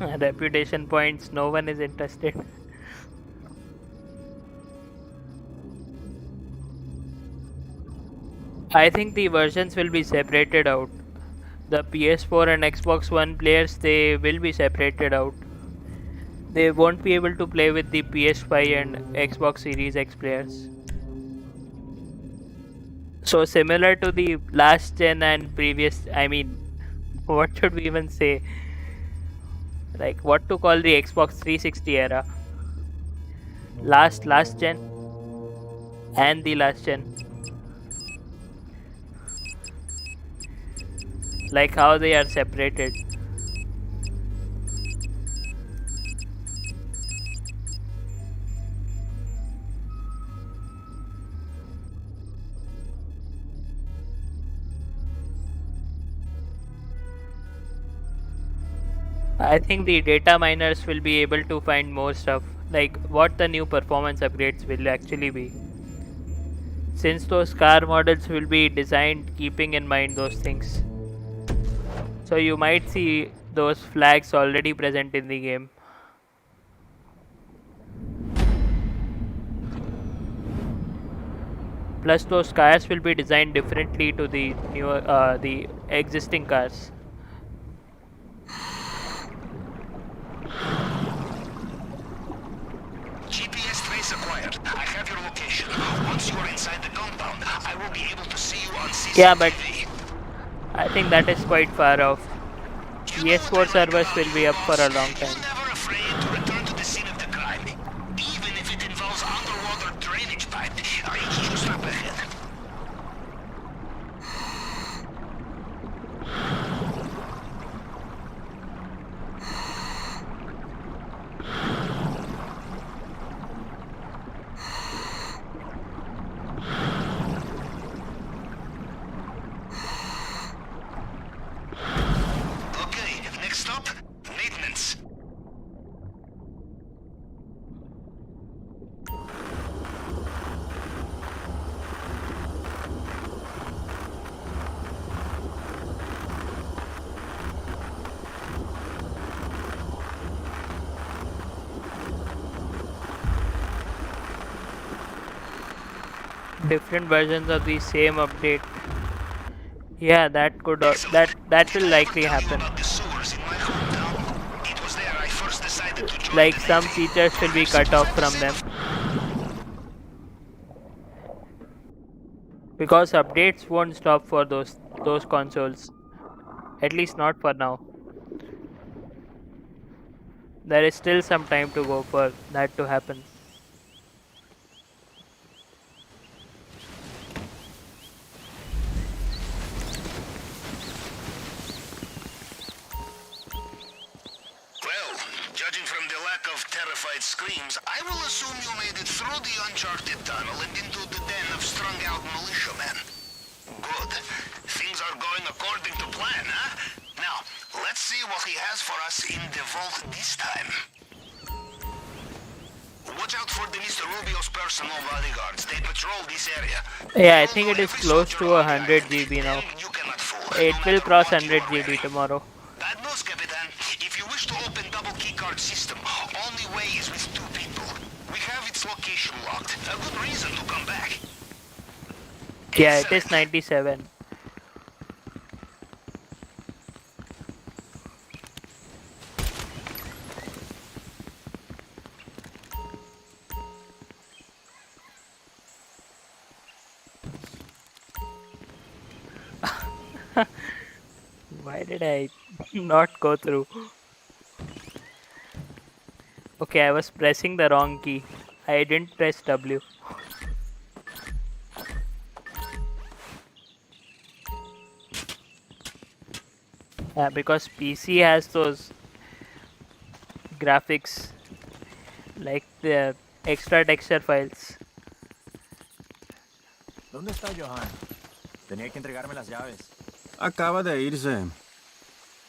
Reputation points, no one is interested. I think the versions will be separated out. The PS4 and Xbox One players, they will be separated out. They won't be able to play with the PS5 and Xbox Series X players. So similar to the last gen and previous, I mean, what should we even say? Like what to call the Xbox 360 era? Last gen and the last gen. Like how they are separated. I think the data miners will be able to find more stuff, like what the new performance upgrades will actually be. Since those car models will be designed keeping in mind those things. So you might see those flags already present in the game. Plus those cars will be designed differently to the the existing cars. GPS trace acquired. I have your location. Once you are inside the compound, I will be able to see you on CCTV. Yeah, but I think that is quite far off. You know what PS4 I like servers about will you, be up for a boss? long You're time. never afraid to return to the scene of the crime, even if it involves underwater drainage pipe. You stop ahead. Okay, next stop, maintenance. Different versions of the same update. Yeah, that could Excellent. that Did will I ever likely tell you happen. about the sewers in my hometown? It was there I first decided to join Like the some Navy. features will be cut Suppose off I'm the from same them because updates won't stop for those consoles. At least not for now. There is still some time to go for that to happen. Well, judging from the lack of terrified screams, I will assume you made it through the uncharted tunnel and into the den of strung-out militiamen. Good. Things are going according to plan, huh? Now, let's see what he has for us in the vault this time. Watch out for the Mr. Rubio's personal bodyguards. They patrol this area. Yeah, They I will think know it is every close soldier to on the 100 island. GB now. Them you cannot fool, It no will matter cross what you 100 are GB wearing. tomorrow. Bad news, Capitan. If you wish to open double keycard system, only way is with 2 people. We have its location locked. A good reason to come back. Yeah, it is Excellent. 97. Why did I not go through? Okay, I was pressing the wrong key. I didn't press W. Yeah, because PC has those graphics like the extra texture files. ¿Dónde está Johan? Tenía que entregarme las llaves. Acaba de irse.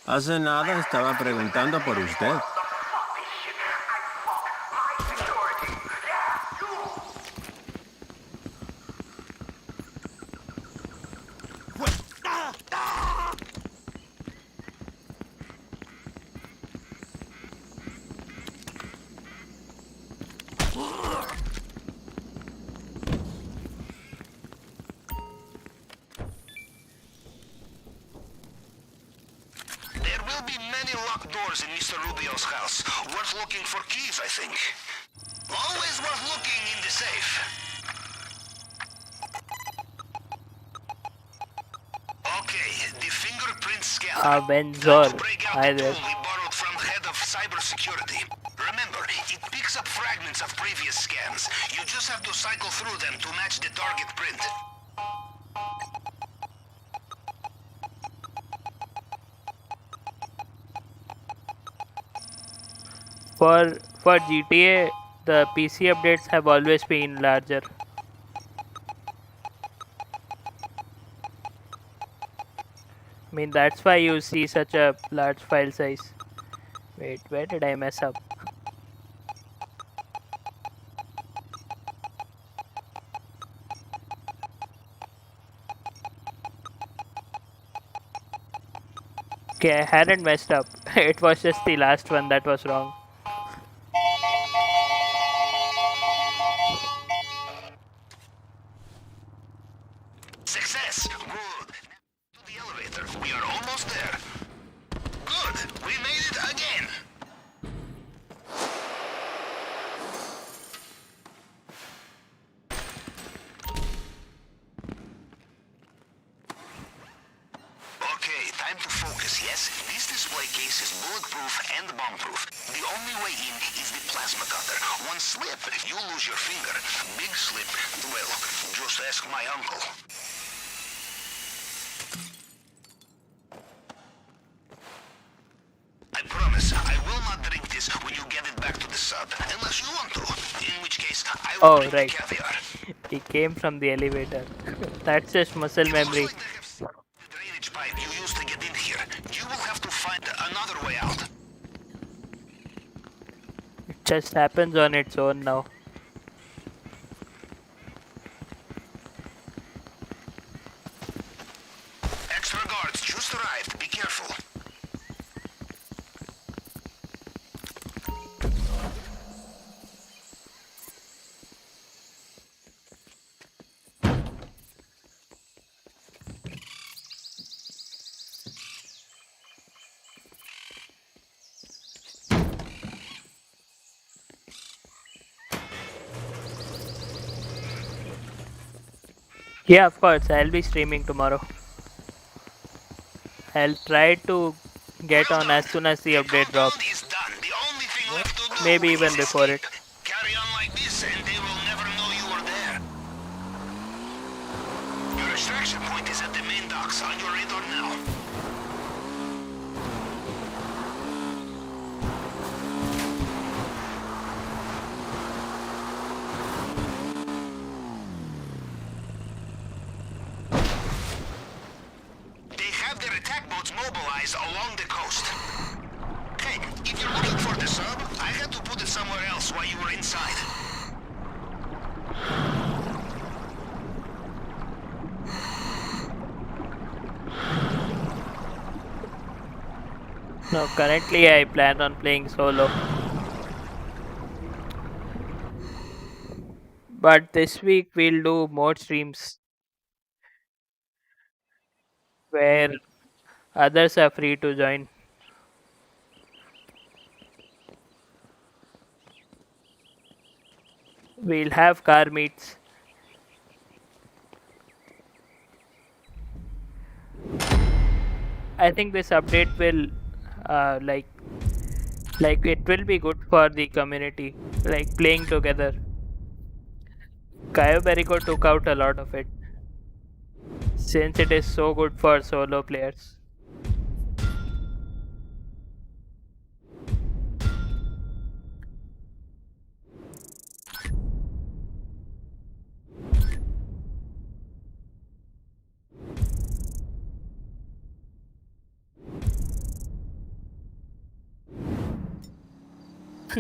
Hace nada estaba preguntando por usted. will be many locked doors in Mr. Rubio's house. Worth looking for keys, I think. Always worth looking in the safe. Okay, the fingerprint scanner. Benzor. Time to break out Hi the there. tool we borrowed from the head of cybersecurity. Remember, it picks up fragments of previous scans. You just have to cycle through them to match the target print. For GTA, the PC updates have always been larger. I mean, that's why you see such a large file size. Wait, where did I mess up? Okay, I hadn't messed up. It was just the last one that was wrong. Success! Good. To the elevator. We are almost there. Good. We made it again. Okay, time to focus, yes? This display case is bulletproof and bomb-proof. The only way in is the plasma cutter. One slip, you lose your finger. Big slip, well, just ask my uncle. I promise, I will not drink this when you get it back to the sub, unless you want to. In which case, I will Oh, drink right. the caviar. He came from the elevator. That's just muscle It memory. looks like they have the drainage pipe you used to get in here. You will have to find another way out. It just happens on its own now. Extra guards just arrived. Be careful. Yeah, of course, I'll be streaming tomorrow. I'll try to get Well on done. as soon as the The update compound drops. is done. The only thing left to do Maybe is even before escape. it. Carry on like this and they will never know you were there. Your extraction point is at the main docks on your radar now. They have their attack boats mobilized along the coast. Hey, if you're looking for the sub, I had to put it somewhere else while you were inside. No, currently I plan on playing solo. But this week we'll do more streams where others are free to join. We'll have car meets. I think this update will uh, like it will be good for the community, like playing together. Cayo Perico took out a lot of it since it is so good for solo players.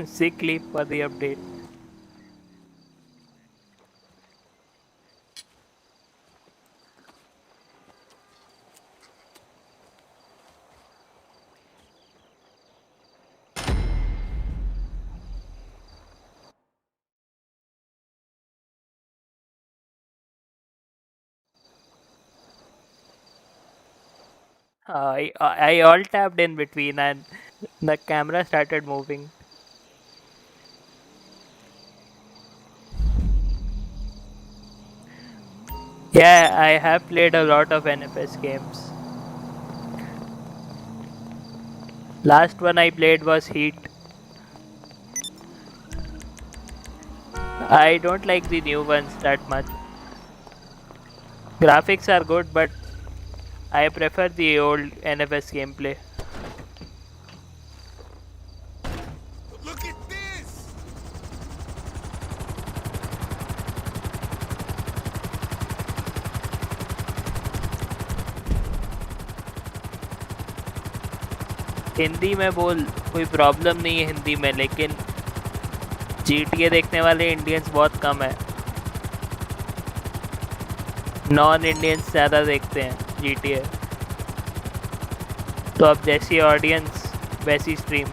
Sick leave for the update. I all tapped in between and the camera started moving. Yeah, I have played a lot of NFS games. Last one I played was Heat. I don't like the new ones that much. Graphics are good, but I prefer the old NFS gameplay. Look at this! Hindi में बोल, कोई problem नहीं है हिंदी में, लेकिन GTA देखने वाले Indians बहुत कम है. नॉन इंडियंस ज़्यादा देखते हैं GTA. तो अब जैसी ऑडियंस वैसी स्ट्रीम.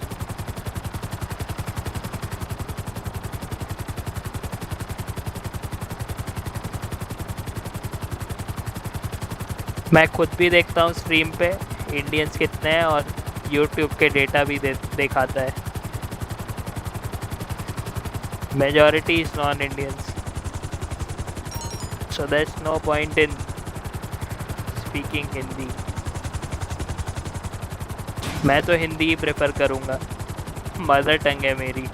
मैं खुद भी देखता हूँ स्ट्रीम पे इंडियंस कितने हैं, और यूट्यूब के डेटा भी दिखाता है. Majority is non Indians, so there is no point in speaking Hindi. मैं तो हिंदी ही प्रेफर करूँगा, मदर टंग है मेरी.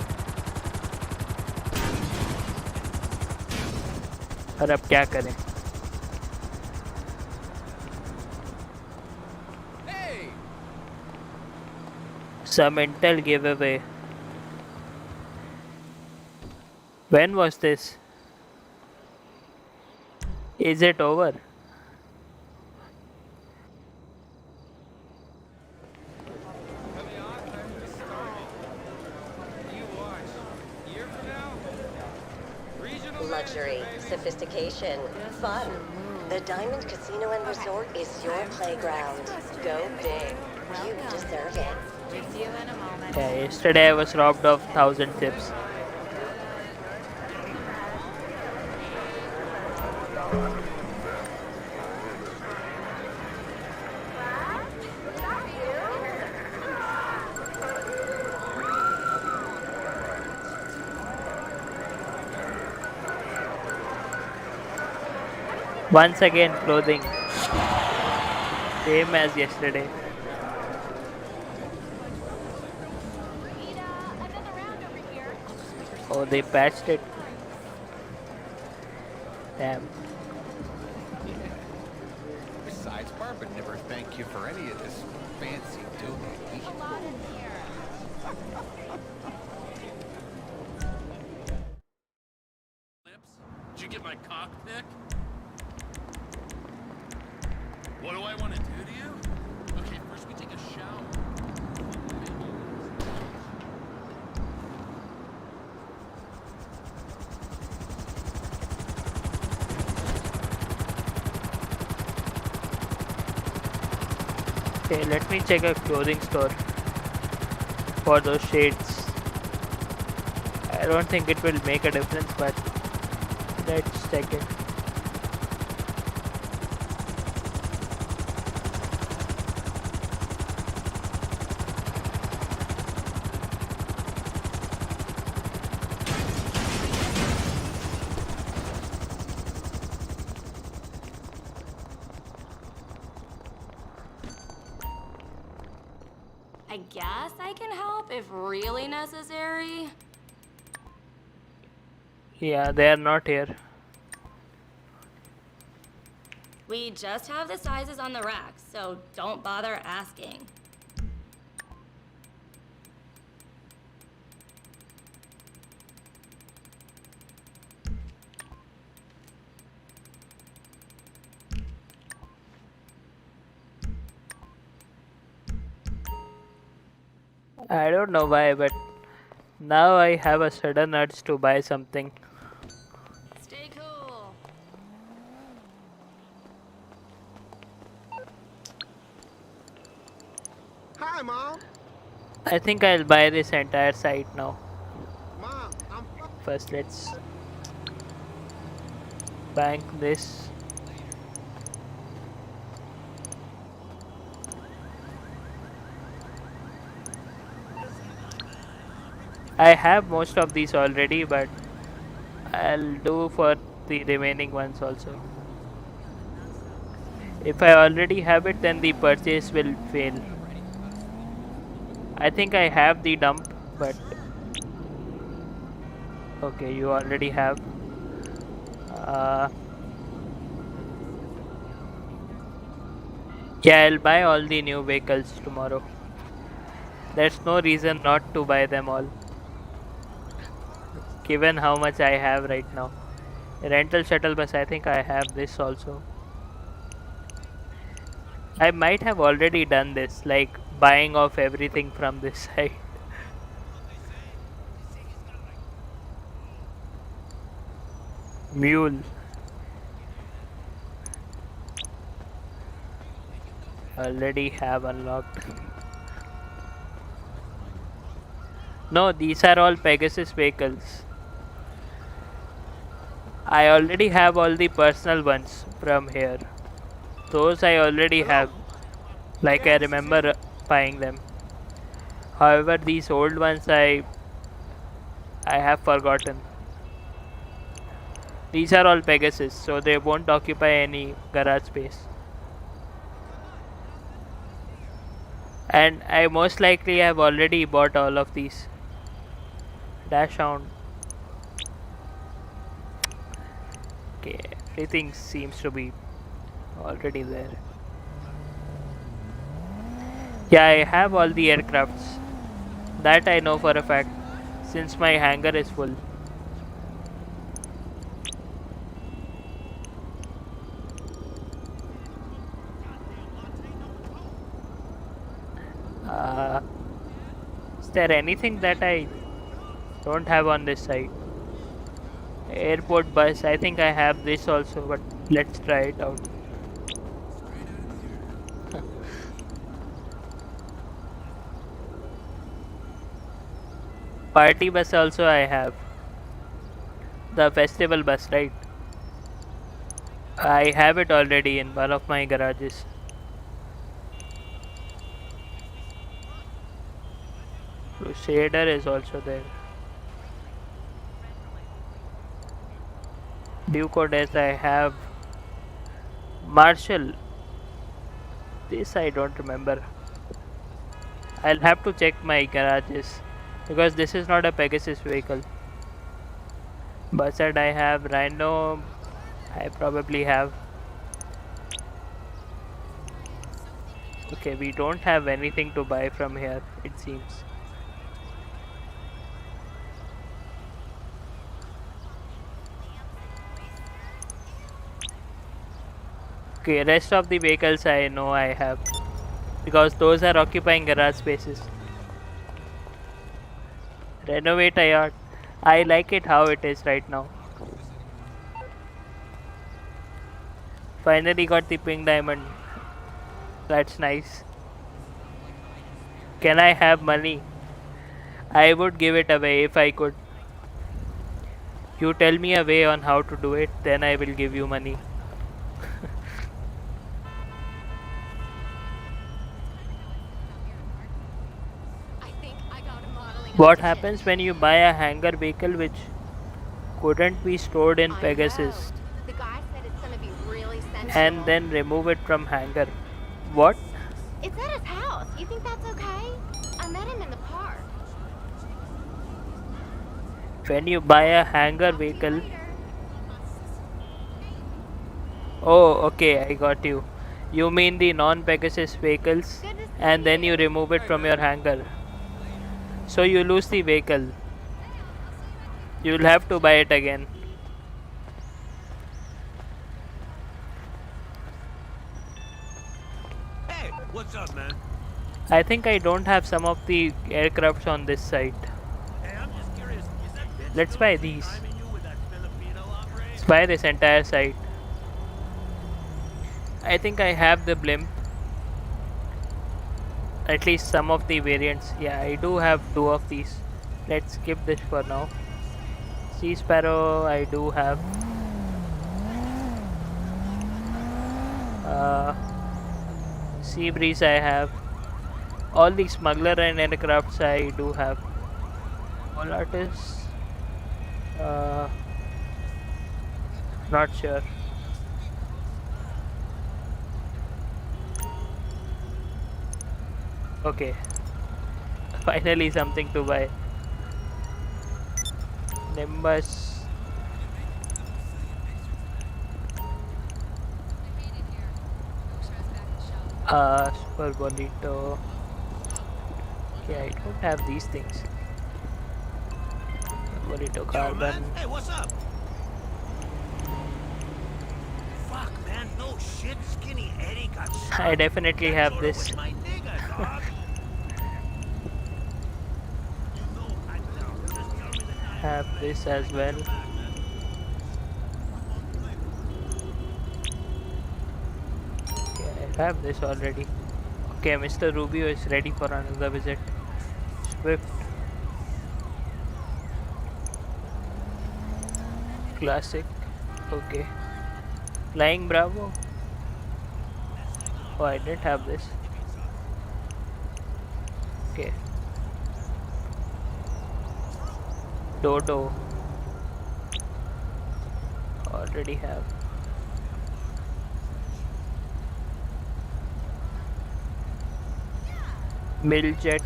और अब क्या करें. Some Intel giveaway. When was this? Is it over? Luxury, sophistication, fun. The Diamond Casino and Resort is your playground. Go big. You deserve it. With you in a moment. Yeah, yesterday I was robbed of 1,000 tips. Once again, clothing. Same as yesterday. Oh, they patched it. Damn. Besides, Barbara never thank you for any of this fancy doohickey. Did you get my cockpit? What do I want to do to you? Okay, first we take a shower. Okay, let me check a clothing store for those shades. I don't think it will make a difference, but let's check it. I guess I can help if really necessary. Yeah, they are not here. We just have the sizes on the rack, so don't bother asking. I don't know why, but now I have a sudden urge to buy something. Stay cool. Hi, Mom. I think I'll buy this entire site now. Mom, I'm First, let's bank this. I have most of these already, but I'll do for the remaining ones also. If I already have it, then the purchase will fail. I think I have the dump, but okay, you already have. Yeah, I'll buy all the new vehicles tomorrow. There's no reason not to buy them all, given how much I have right now. Rental shuttle bus, I think I have this also. I might have already done this, like buying off everything from this site. Mule. Already have unlocked. No, these are all Pegasus vehicles. I already have all the personal ones from here. Those I already have. Like I remember buying them. However, these old ones I have forgotten. These are all Pegasus, so they won't occupy any garage space. And I most likely have already bought all of these. Dash on. Okay, everything seems to be already there. Yeah, I have all the aircrafts. That I know for a fact, since my hangar is full. Is there anything that I don't have on this side? Airport bus, I think I have this also, but let's try it out. Party bus also I have. The festival bus, right? I have it already in one of my garages. Crusader is also there. Duke Odessa I have. Marshall. This I don't remember. I'll have to check my garages because this is not a Pegasus vehicle. Buzzard I have. Rhino I probably have. Okay, we don't have anything to buy from here, it seems. Okay, rest of the vehicles I know I have, because those are occupying garage spaces. Renovate a yacht. I like it how it is right now. Finally got the pink diamond. That's nice. Can I have money? I would give it away if I could. You tell me a way on how to do it, then I will give you money. What happens when you buy a hangar vehicle which couldn't be stored in Pegasus The guy said it's gonna be really sensual. and then remove it from hangar? What? It's at his house. You think that's okay? I met him in the park. When you buy a hangar vehicle... Oh, okay, I got you. You mean the non-Pegasus vehicles and then you remove it from your hangar. So you lose the vehicle. You'll have to buy it again. Hey, what's up, man? I think I don't have some of the aircrafts on this site. Hey, I'm just curious. Is that bitch Let's buy these. timing you with that Filipino operator? Let's buy this entire site. I think I have the blimp. At least some of the variants. Yeah, I do have 2 of these. Let's skip this for now. Sea Sparrow I do have. Sea Breeze I have. All the smuggler and aircrafts I do have. All artists. Not sure. Okay. Finally something to buy. Nimbus. Super bonito. Okay, I don't have these things. Bonito carbon. Hey, what's up? Fuck, man, no shit. Skinny Eddie got shot. I definitely have this. With my nigga, dog. Have this as well. Okay, I have this already. Okay, Mr. Rubio is ready for another visit. Swift. Classic. Okay. Flying Bravo. Oh, I didn't have this. Okay. Dodo. Already have. Miljet.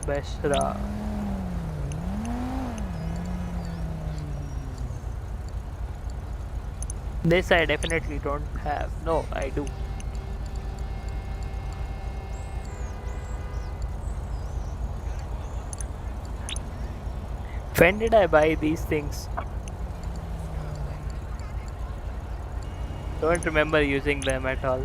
Besra. This I definitely don't have. No, I do. When did I buy these things? Don't remember using them at all.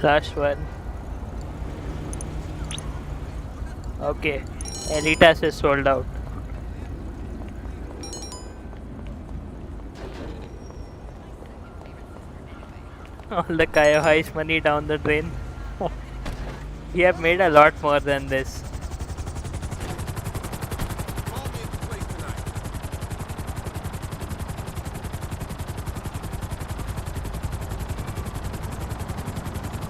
Last one. Okay, Elitas is sold out. All the Cayo Heist money down the drain. We have made a lot more than this.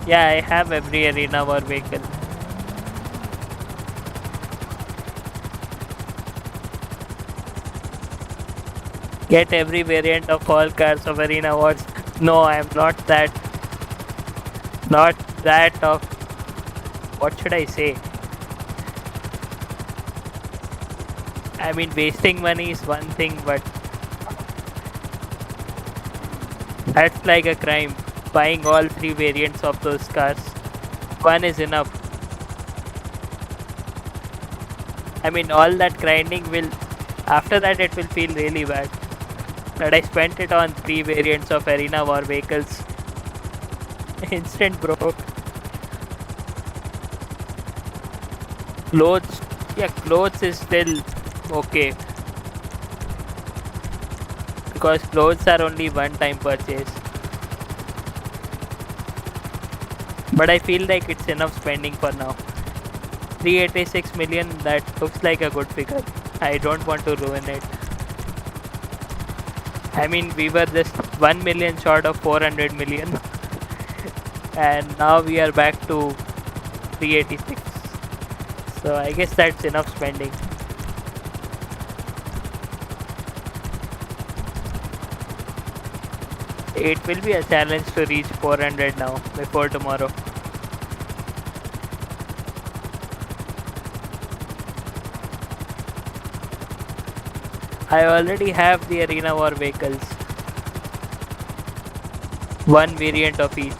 Yeah, I have every arena war vehicle. Get every variant of all cars of arena wars. No, I am not that. Not that of. What should I say? I mean, wasting money is one thing, but that's like a crime. Buying all 3 variants of those cars. One is enough. I mean, all that grinding will, after that it will feel really bad. But I spent it on 3 variants of arena war vehicles. Instant bro. Clothes, yeah, clothes is still okay. Because clothes are only one-time purchase. But I feel like it's enough spending for now. 386 million, that looks like a good figure. I don't want to ruin it. I mean, we were just 1 million short of 400 million. And now we are back to 386. So I guess that's enough spending. It will be a challenge to reach 400 now, before tomorrow. I already have the arena war vehicles. One variant of each.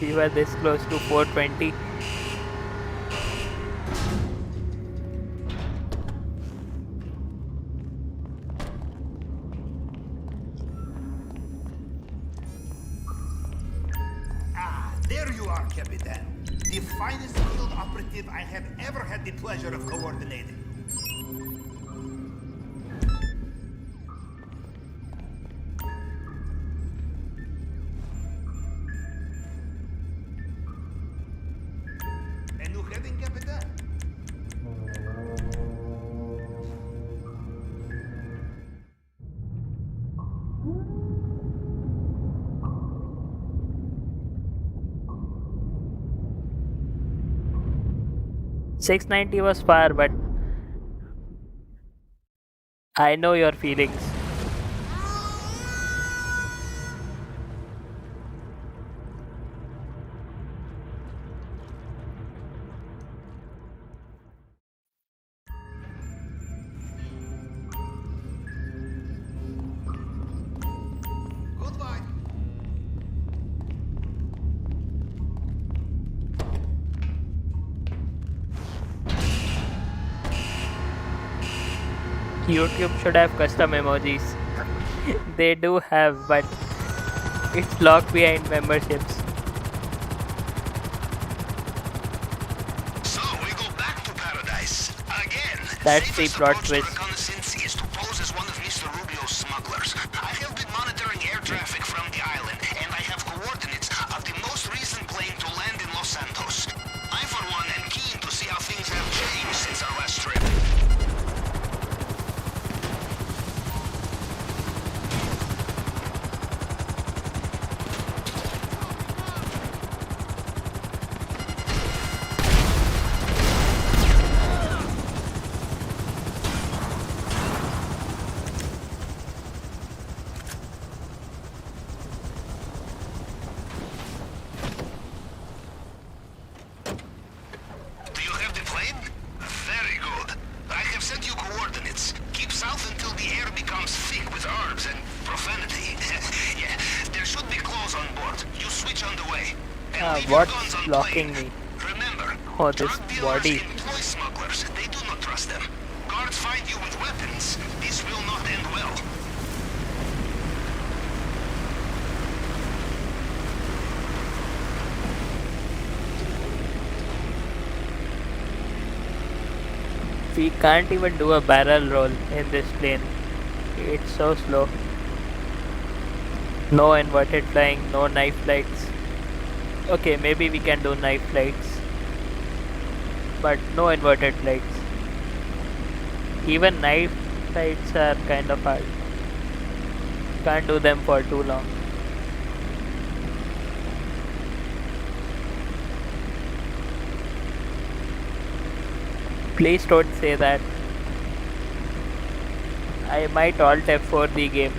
We were this close to 420. There you are, Capitan. The finest field operative I have ever had the pleasure of coordinating. And you heading, Capitan? 690 was far, but I know your feelings. Goodbye. YouTube should have custom emojis. They do have, but it's locked behind memberships. So we go back to paradise again. That's the plot twist. Reconnaissance is to pose as one of Mr. Rubio's smugglers. I have been monitoring air traffic from the island, and I have coordinates of the most recent plane to land in Los Santos. I, for one, am keen to see how things have changed since our last trip. Do you have the plane? Very good. I have sent you coordinates. Keep south until the air becomes thick with herbs and profanity. Yeah, there should be clothes on board. You switch on the way. And leave your guns What's on blocking plane. me? Remember, Oh, this drug dealers body. employ smugglers. They do not trust them. Guards find you with weapons. This will not end well. We can't even do a barrel roll in this plane. It's so slow. No inverted flying, no knife flights. Okay, maybe we can do knife flights, but no inverted flights. Even knife flights are kind of hard. Can't do them for too long. Please don't say that. I might alt F4 the game.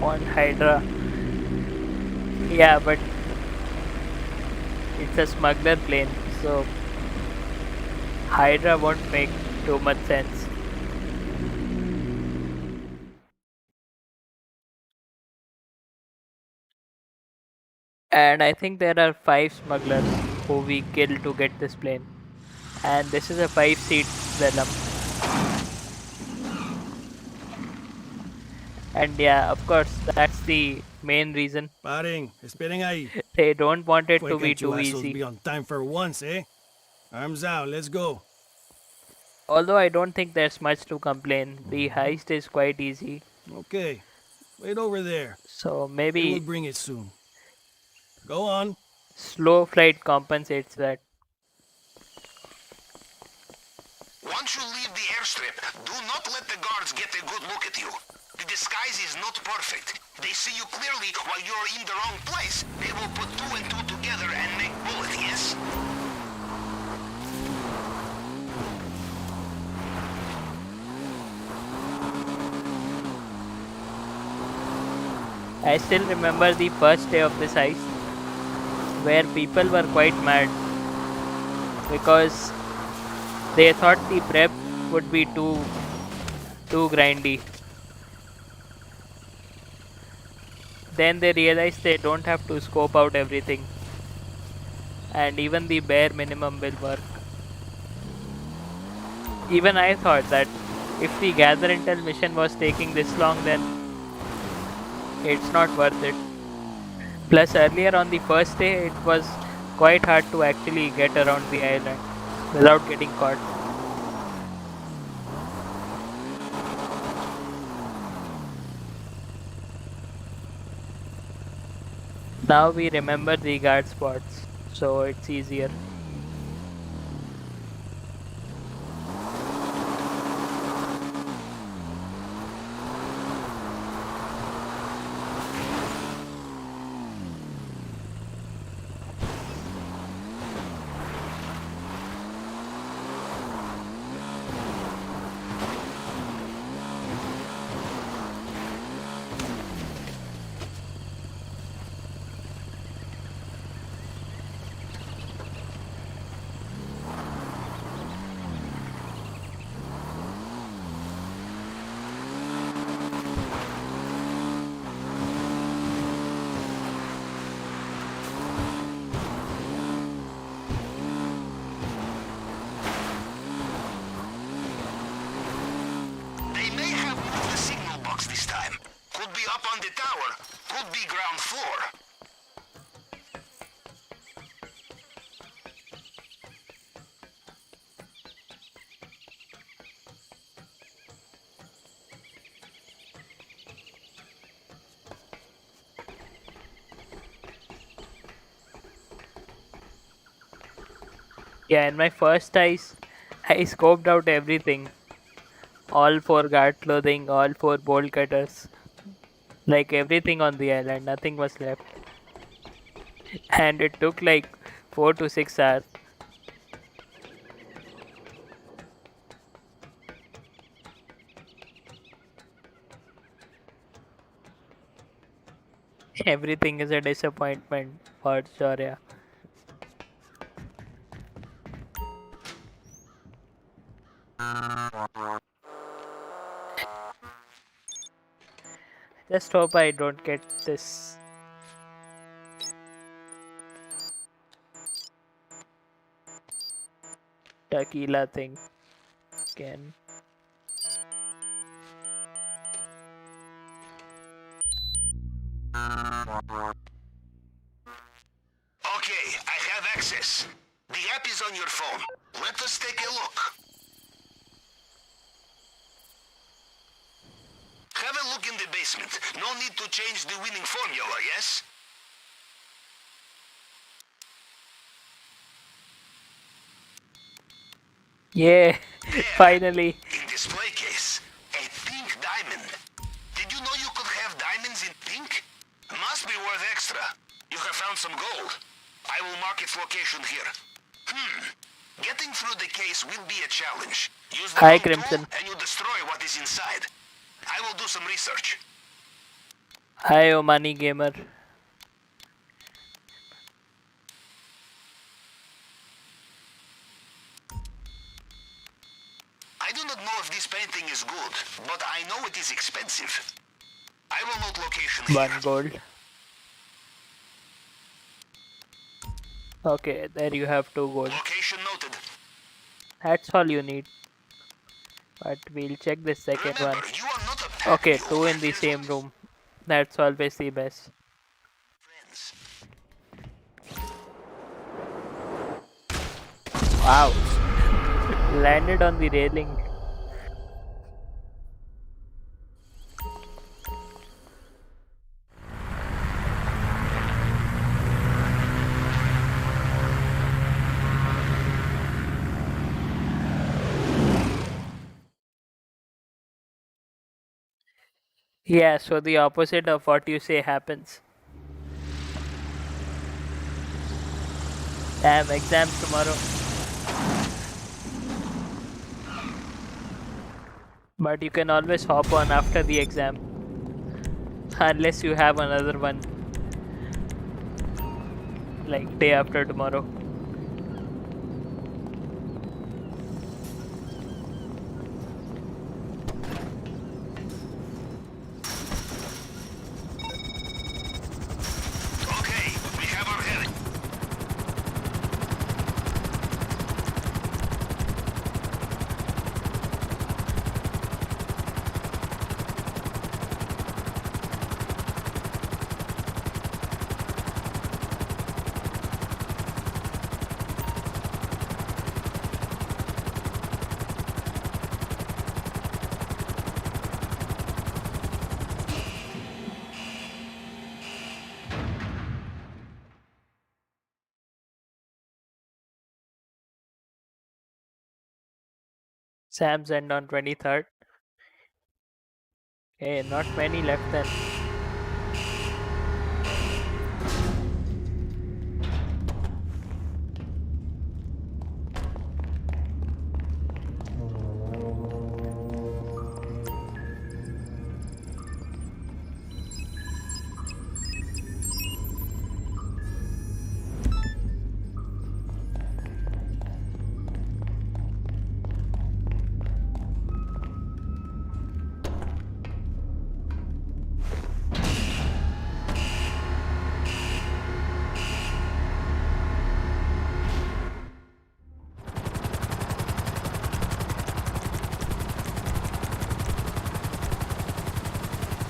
on Hydra. Yeah, but it's a smuggler plane, so Hydra won't make too much sense. And I think there are 5 smugglers who we kill to get this plane. And this is a 5-seat Venom. And yeah, of course, that's the main reason. Paren, esperen ahí. They don't want it Why to be can't you too assholes easy. be on time for once, eh? Arms out, let's go. Although I don't think there's much to complain. The heist is quite easy. Okay, wait over there. So They will maybe bring it soon. Go on. slow flight compensates that. Once you leave the airstrip, do not let the guards get a good look at you. The disguise is not perfect. They see you clearly while you're in the wrong place. They will put 2 and 2 together and make bullet, yes? I still remember the first day of this heist, where people were quite mad because they thought the prep would be too grindy. Then they realized they don't have to scope out everything, and even the bare minimum will work. Even I thought that if the gather intel mission was taking this long, then it's not worth it. Plus earlier on the first day it was quite hard to actually get around the island without getting caught. Now we remember the guard spots, so it's easier. They may have moved the signal box this time. Could be up on the tower, could be ground floor. Yeah, in my first heist, I scoped out everything. All 4 guard clothing, all 4 bolt cutters. Like everything on the island, nothing was left. And it took like 4 to 6 hours. Everything is a disappointment for sure, yeah. Just hope I don't get this tequila thing again. Okay, I have access. The app is on your phone. Let us take a look. Have a look in the basement. No need to change the winning formula, yes? Yeah, finally. In display case, a pink diamond. Did you know you could have diamonds in pink? Must be worth extra. You have found some gold. I will mark its location here. Getting through the case will be a challenge. Use the Hi, wrong tool Crimson. and you destroy what is inside. I will do some research. Hi, Omani Gamer. I do not know if this painting is good, but I know it is expensive. I will note location here. 1 gold. Okay, there you have 2 gold. Location noted. That's all you need. But we'll check the second Remember, one. you are not a pet. Okay, You 2 in have the as same well room. That's always the best. friends. Wow. Landed on the railing. Yeah, so the opposite of what you say happens. Damn, exams tomorrow. But you can always hop on after the exam. Unless you have another one. Like day after tomorrow. Okay, we have our heading. Exams end on 23rd. Hey, not many left then.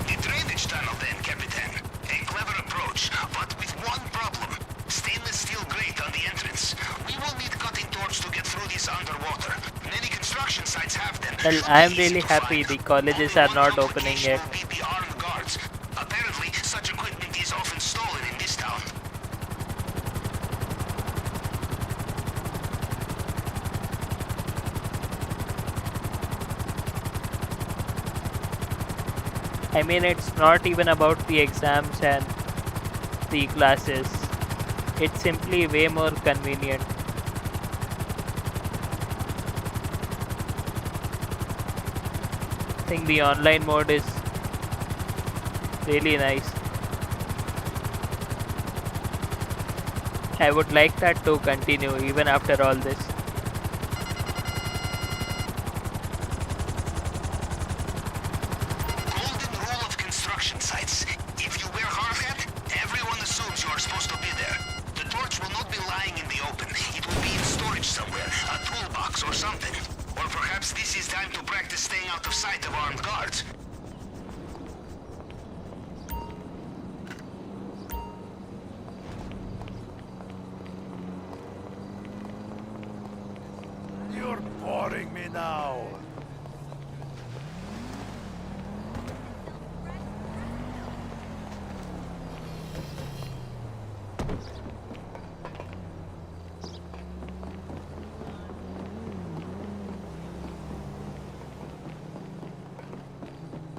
The drainage tunnel then, Captain. A clever approach, but with one problem. Stainless steel grate on the entrance. We will need cutting torch to get through this underwater. Many construction sites have them. Well, Should I be am easy really to happy find. the colleges Only are one not opening complication yet. will be the armed guards. Apparently, such equipment is often stolen in this town. I mean, it's not even about the exams and the classes. It's simply way more convenient. I think the online mode is really nice. I would like that to continue even after all this. Golden rule of construction sites. If you wear hard hat, everyone assumes you are supposed to be there. The torch will not be lying in the open. It will be in storage somewhere, a toolbox or something. Or perhaps this is time to practice staying out of sight of armed guards. You're boring me now.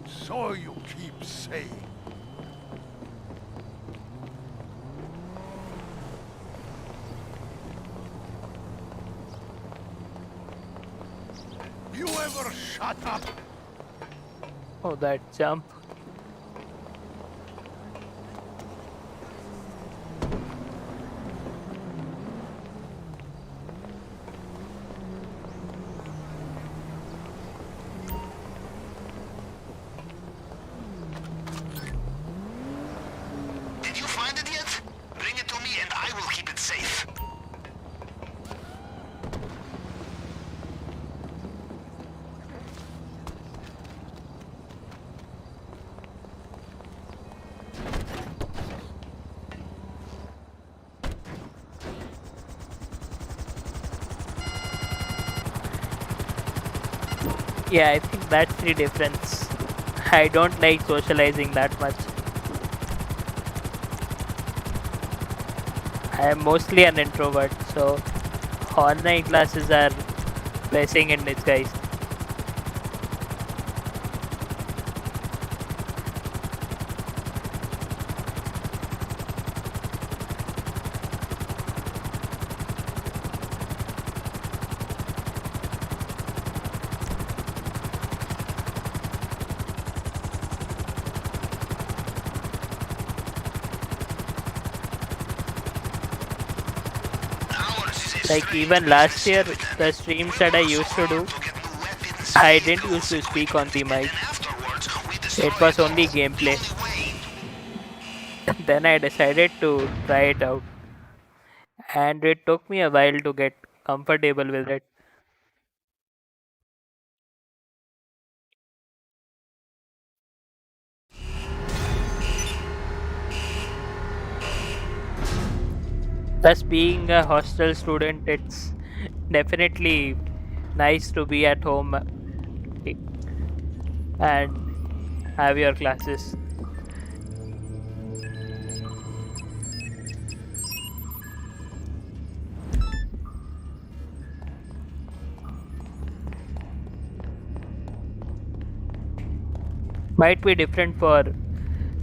So you keep saying. You ever shut up? Oh, that jump. Yeah, I think that's the difference. I don't like socializing that much. I am mostly an introvert, so online classes are blessing in disguise. Like even last year, the streams that I used to do, I didn't used to speak on the mic. It was only gameplay. Then I decided to try it out. And it took me a while to get comfortable with it. Plus, being a hostel student, it's definitely nice to be at home and have your classes. Might be different for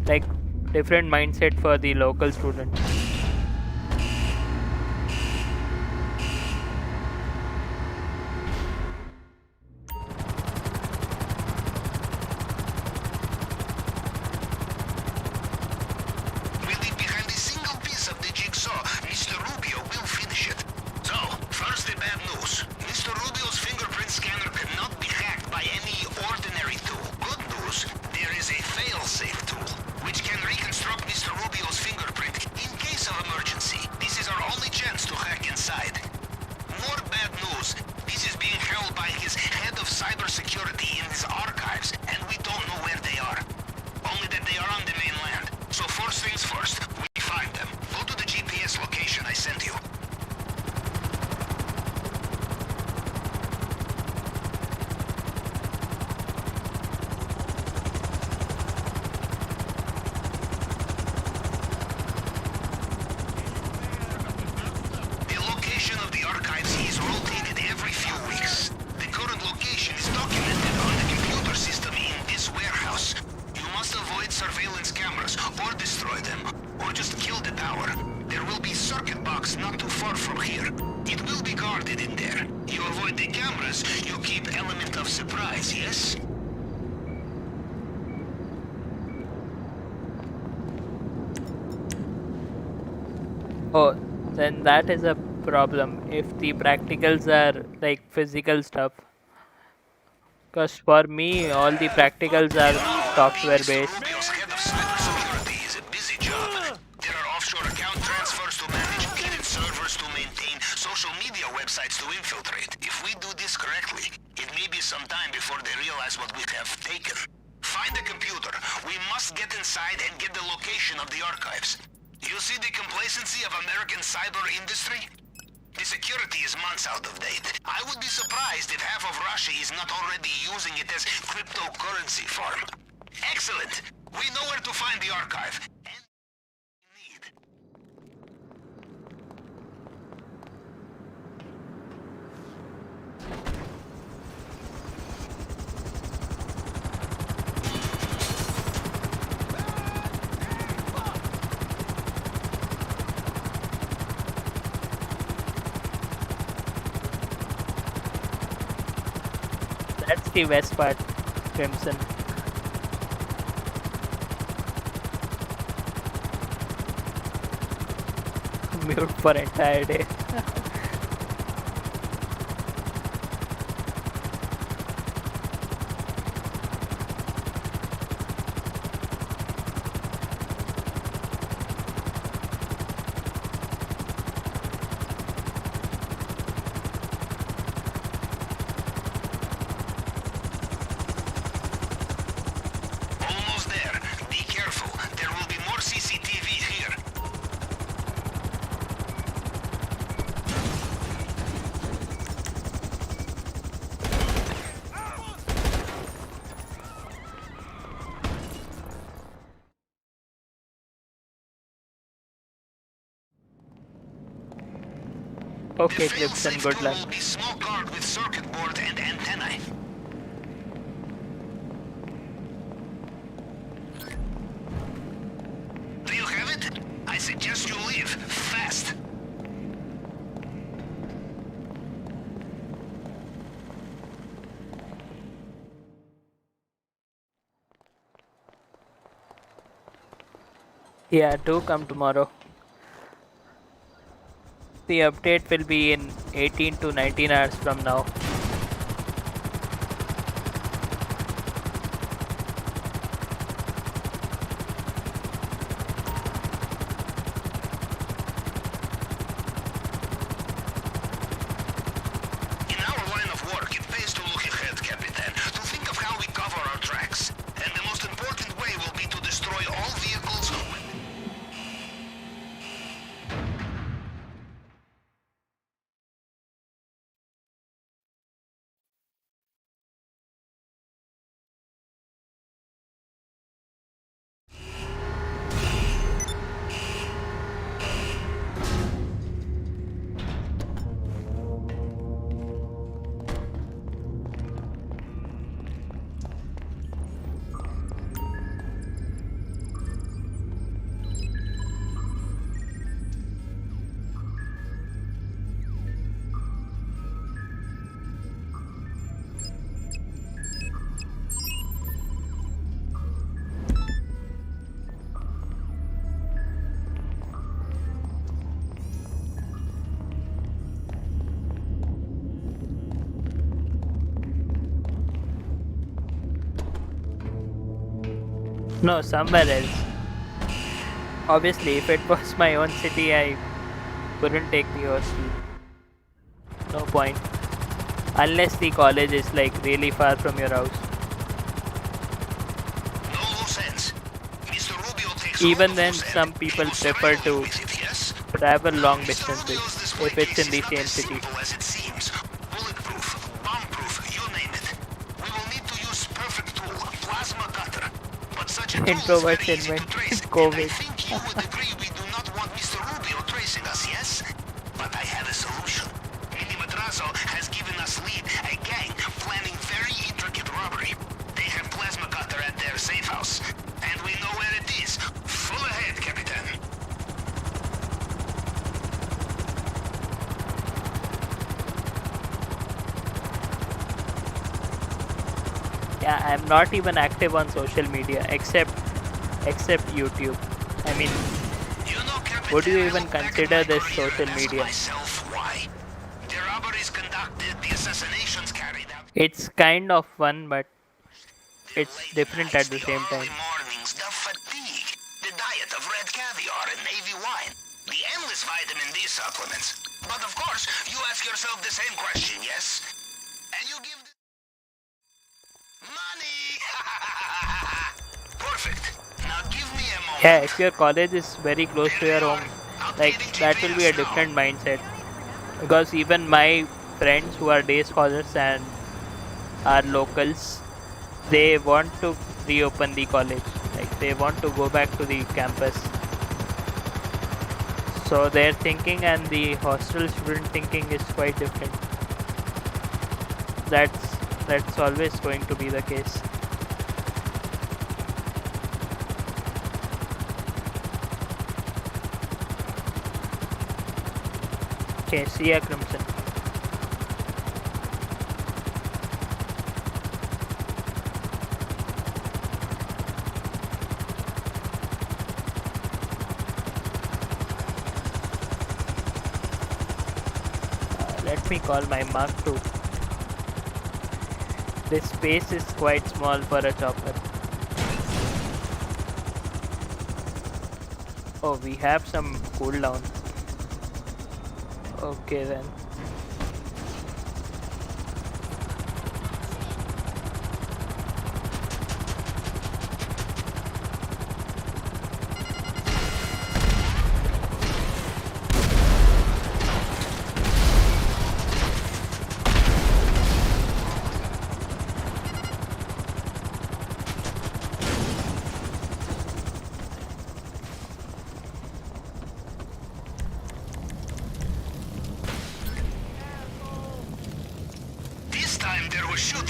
like different mindset for the local students. Oh, then that is a problem if the practicals are like physical stuff. Because for me, all the practicals are software based. To infiltrate. If we do this correctly, it may be some time before they realize what we have taken. Find the computer. We must get inside and get the location of the archives. You see the complacency of American cyber industry? The security is months out of date. I would be surprised if half of Russia is not already using it as cryptocurrency farm. Excellent. We know where to find the archive. That's the best part, Crimson. Mute for entire day. Okay, The Clipson, fail-safe good tool luck. will be small card with circuit board and antennae. Do you have it? I suggest you leave fast. Yeah, do come tomorrow. The update will be in 18 to 19 hours from now. In our line of work, it pays to look ahead, Capitan, to think of how we cover our tracks. And the most important way will be to destroy all vehicles who... No, somewhere else. Obviously, if it was my own city, I wouldn't take the hostel. No point. Unless the college is like really far from your house. No loose ends. Mr. Rubio takes Even all then, loose some end. people You must prefer travel to with it, yes? travel long Mr. distances Rubio's display if it's case in the is not same as city. simple as it seems. Bulletproof, bomb-proof, you name it. We will need to use perfect tool, plasma cutter. But such a tool is Introverts very easy to invent trace. And I COVID. think you would agree we do not want Mr. Rubio tracing us, yes? But I have a solution. Mini Madrazo has given us lead, a gang planning very intricate robbery. They have plasma cutter at their safe house. And we know where it is. Full ahead, Capitan. Yeah, I'm not even active on social media except YouTube. I mean, You know, Capitan, would you I even look back at consider my this career social and ask media? myself why. The robberies conducted, the assassinations carried out. It's kind of fun, but The it's late different nights, at the the same early time. mornings, the fatigue, the diet of red caviar and navy wine, the endless vitamin D supplements. But of course, you ask yourself the same question, yes? And you give money! Perfect. Now give me a moment. Yeah, if your college is very close to There your we home, are. like Updating that will be a GPS now. different mindset. Because even my friends who are day scholars and are locals, they want to reopen the college. Like they want to go back to the campus. So their thinking and the hostel student thinking is quite different. That's always going to be the case. Okay, see ya, Crimson. Let me call my Mark II. This space is quite small for a chopper. Oh, we have some cooldown. Okay then.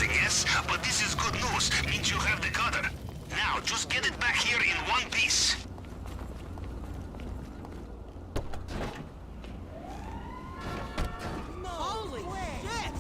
yes? But this is good news. Means you have the cutter. Now, just get it back here in one piece. Holy shit!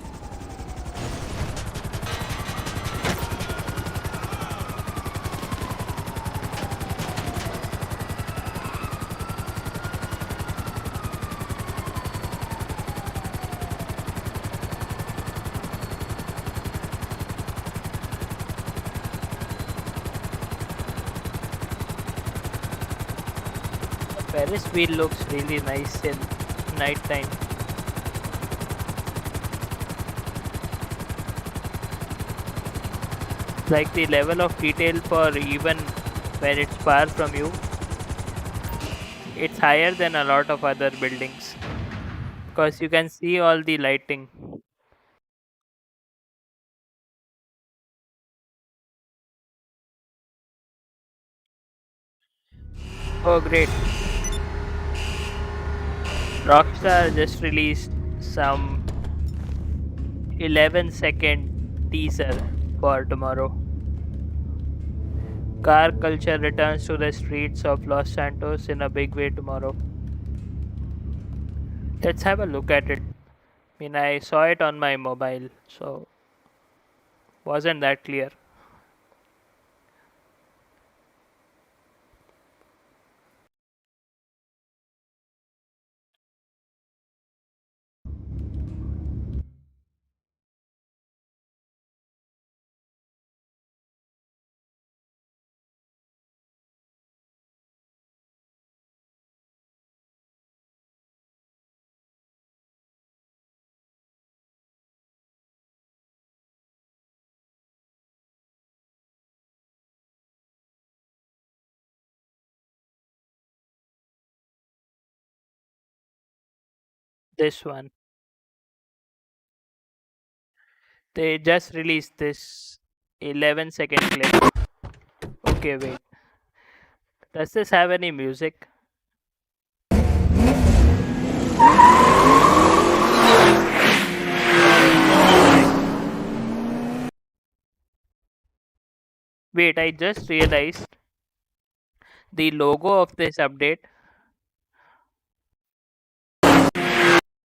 Ferris wheel looks really nice in night time. Like the level of detail for even when it's far from you, it's higher than a lot of other buildings because you can see all the lighting. Oh great, Rockstar just released some 11-second teaser for tomorrow. Car culture returns to the streets of Los Santos in a big way tomorrow. Let's have a look at it. I mean, I saw it on my mobile, so wasn't that clear. This one. They just released this 11-second clip. Okay, wait. Does this have any music? Wait, I just realized the logo of this update.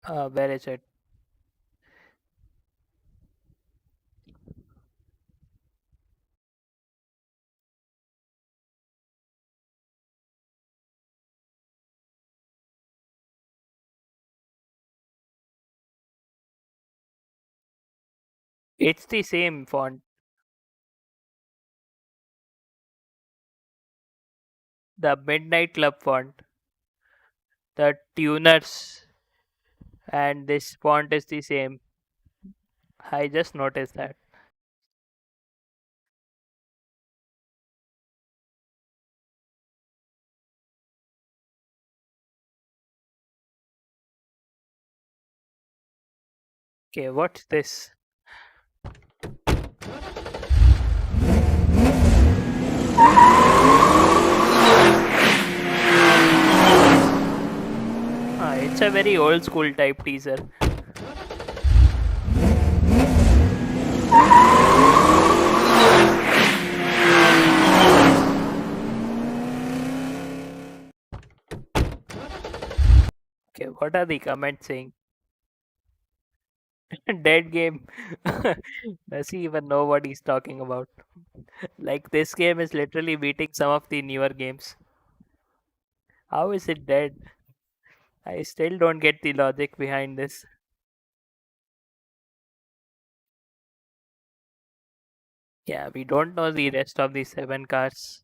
Where is it? It's the same font. The Midnight Club font. The tuners and this font is the same. I just noticed that. Okay, what's this? It's a very old school type teaser. Okay, what are the comments saying? Dead game. Does he even know what he's talking about? Like, this game is literally beating some of the newer games. How is it dead? I still don't get the logic behind this. Yeah, we don't know the rest of the 7 cars.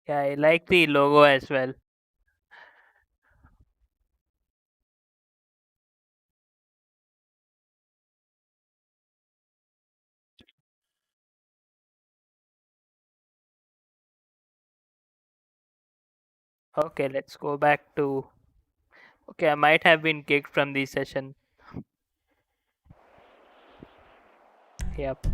Yeah, I like the logo as well. Okay, let's go back to... Okay, I might have been kicked from the session. Yep.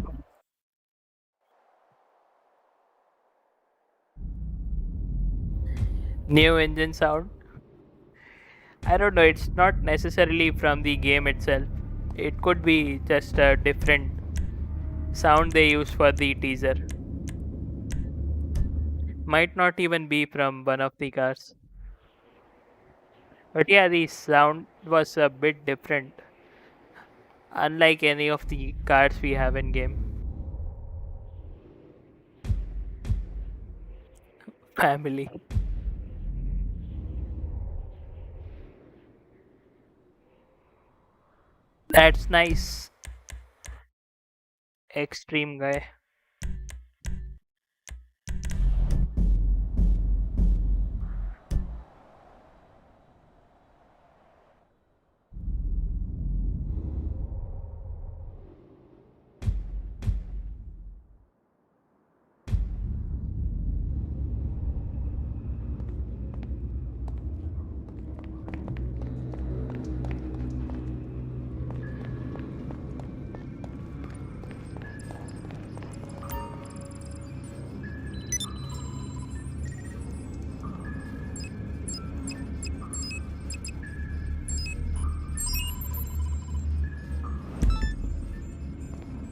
New engine sound. I don't know, it's not necessarily from the game itself. It could be just a different sound they use for the teaser. Might not even be from one of the cars. But yeah, the sound was a bit different. Unlike any of the cars we have in game. Family. That's nice. Extreme guy.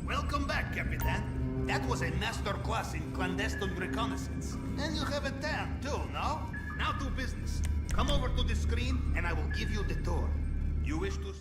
Welcome back, Capitan. That was a master class in clandestine reconnaissance. And you have a tan, too, no? Now do business. Come over to the screen, and I will give you the tour. You wish to...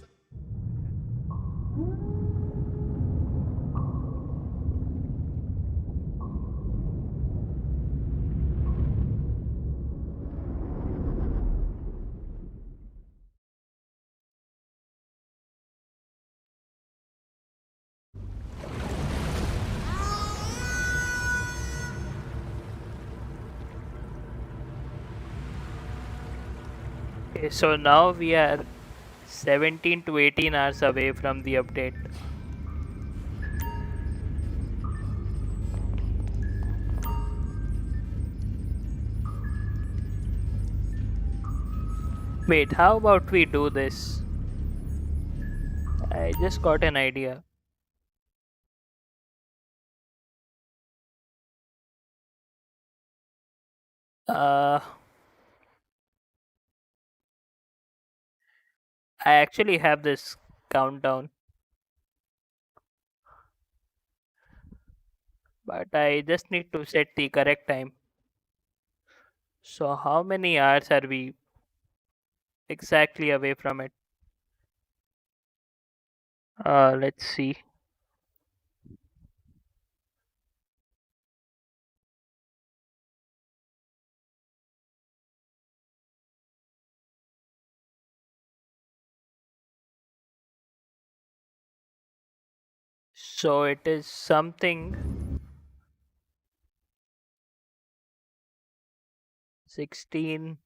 Okay, so now we are 17 to 18 hours away from the update. Wait, how about we do this? I just got an idea. I actually have this countdown, but I just need to set the correct time. So how many hours are we exactly away from it? Let's see. So it is something 16.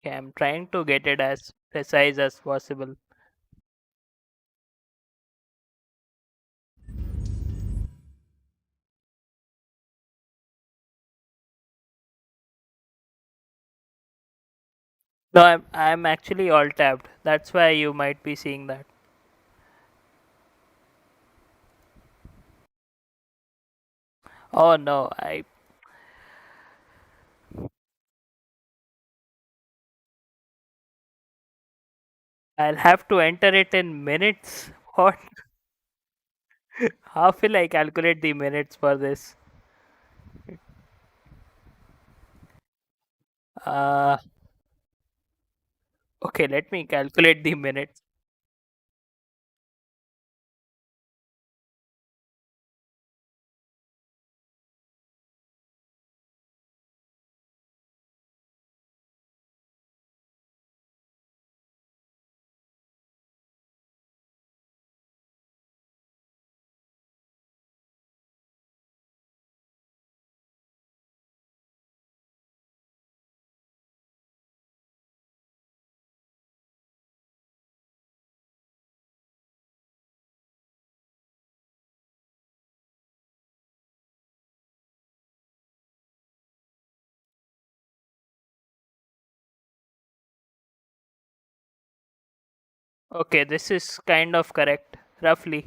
Okay, I'm trying to get it as precise as possible. No, I'm actually all tabbed. That's why you might be seeing that. Oh no, I'll have to enter it in minutes. What? How will I calculate the minutes for this? Uh, okay, let me calculate the minutes. Okay, this is kind of correct, roughly.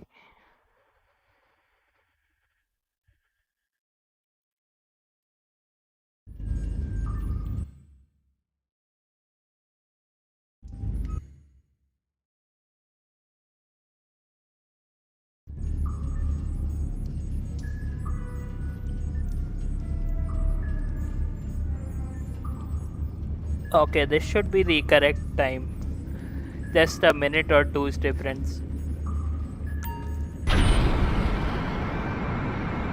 Okay, this should be the correct time. Just a minute or two's difference.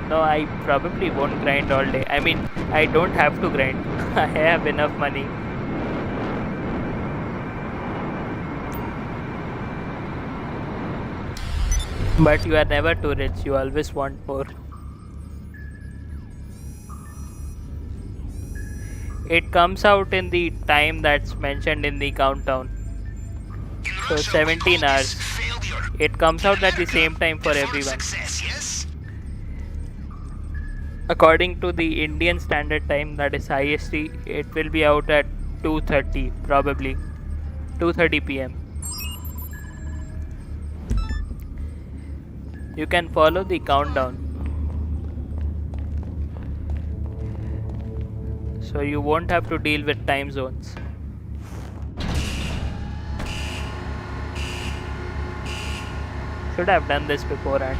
No, I probably won't grind all day. I mean, I don't have to grind. I have enough money. But you are never too rich. You always want more. It comes out in the time that's mentioned in the countdown. So 17 hours. It comes out at the same time for everyone. According to the Indian Standard Time, that is IST, it will be out at 2:30 probably. 2:30 p.m. You can follow the countdown. So you won't have to deal with time zones. Should have done this beforehand.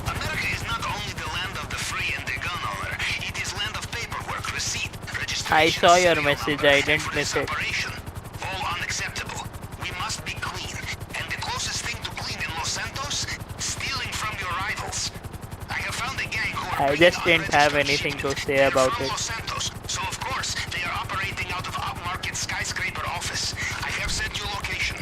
America is not only the land of the free and the gun owner, it is land of paperwork, receipt, registration. I saw your message, I didn't miss it. All unacceptable. We must be clean. And the closest thing to clean in Los Santos, stealing from your rivals. I have found a gang who are I just didn't have anything to say about it. Los Santos, so of course they are operating out of upmarket skyscraper office. I have sent you location.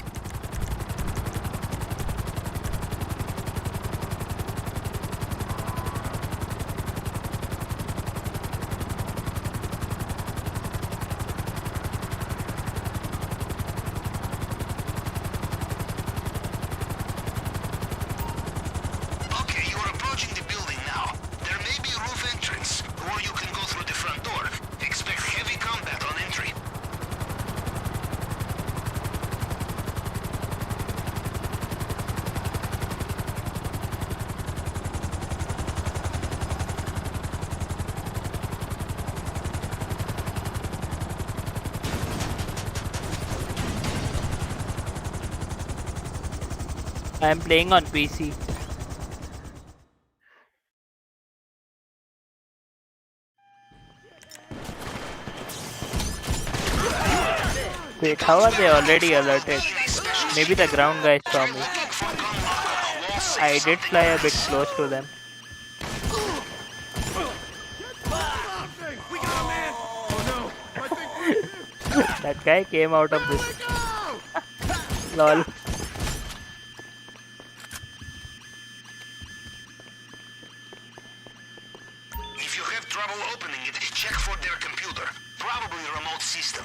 Okay, you are approaching the building now. There may be a roof entrance, or you can go through the front door. Expect heavy combat on entry. I'm playing on PC. Wait, how are they already alerted? Maybe the ground guys saw me. I did fly a bit close to them. That guy came out of this. Lol. If you have trouble opening it, check for their computer. Probably remote system.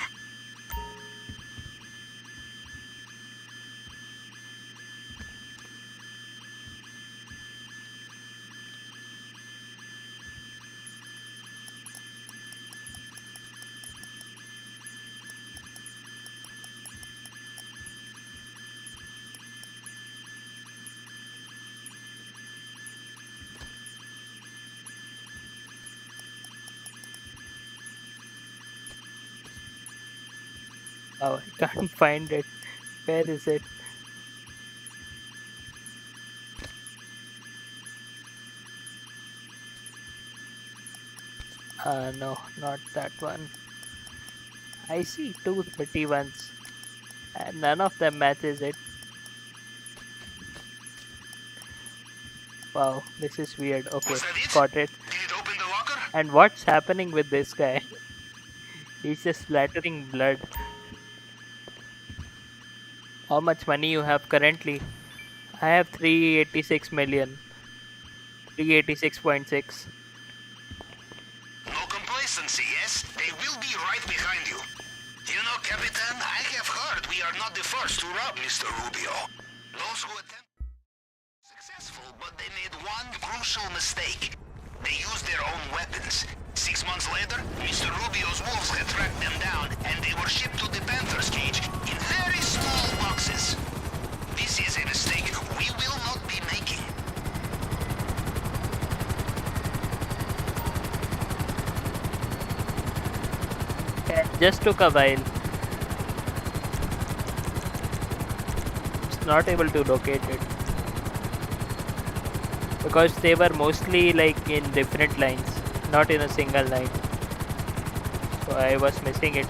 Oh, I can't find it. Where is it? No, not that one. I see 231s and none of them matches it. Wow, this is weird. Okay, got it. And what's happening with this guy? He's just splattering blood. How much money you have currently? I have 386 million. 386.6. No complacency, yes? They will be right behind you. You know, Capitan, I have heard we are not the first to rob Mr. Rubio. Those who attempt successful, but they made one crucial mistake. They used their own weapons. 6 months later, Mr. Rubio's wolves had tracked them down, and they were shipped to the Panther's cage in very small boxes. This is a mistake we will not be making. It just took a while. It's not able to locate it. Because they were mostly like in different lines, not in a single line. So I was missing it.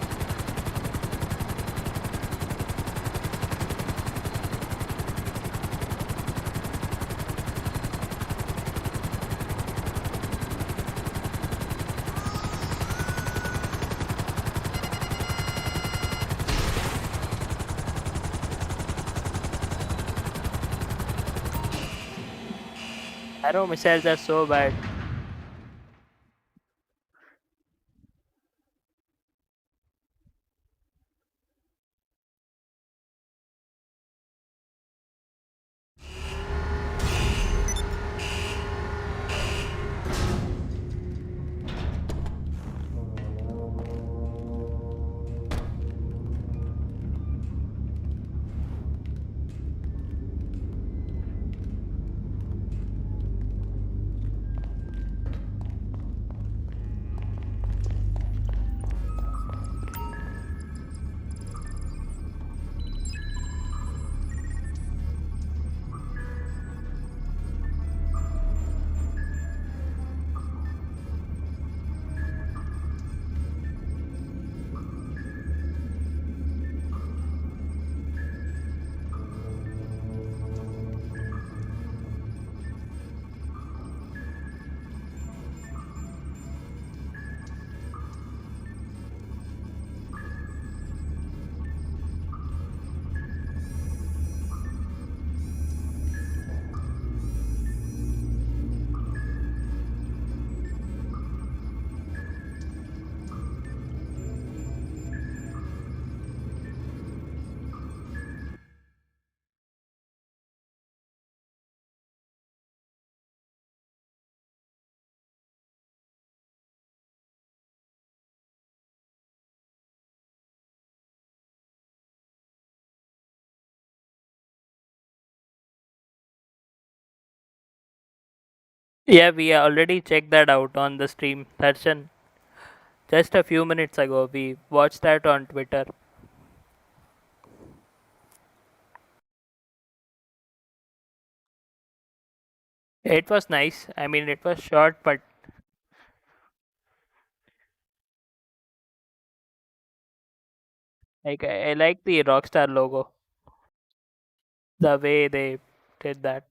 Arrow missiles are so bad. Yeah, we already checked that out on the stream. Darshan, just a few minutes ago, we watched that on Twitter. It was nice. I mean, it was short, but like I like the Rockstar logo, the way they did that.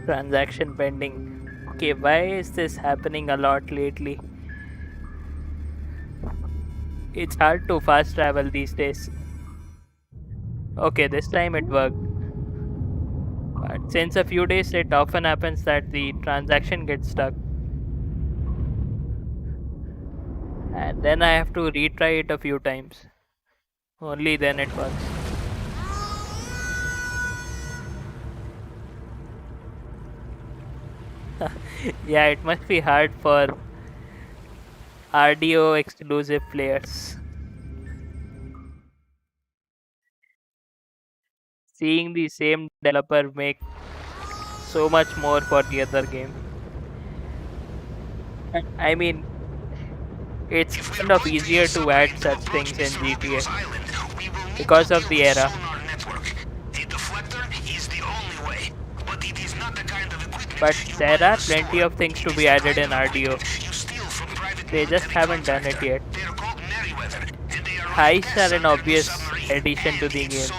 Transaction pending. Okay, why is this happening a lot lately? It's hard to fast travel these days. Okay, this time it worked. But since a few days, it often happens that the transaction gets stuck. And then I have to retry it a few times. Only then it works. Yeah, it must be hard for RDO exclusive players. seeing the same developer make so much more for the other game. I mean, it's kind of easier to add such things in GTA because of the era. But there are plenty of things to be added in RDO. They just haven't done it yet. Heists are an obvious addition to the game.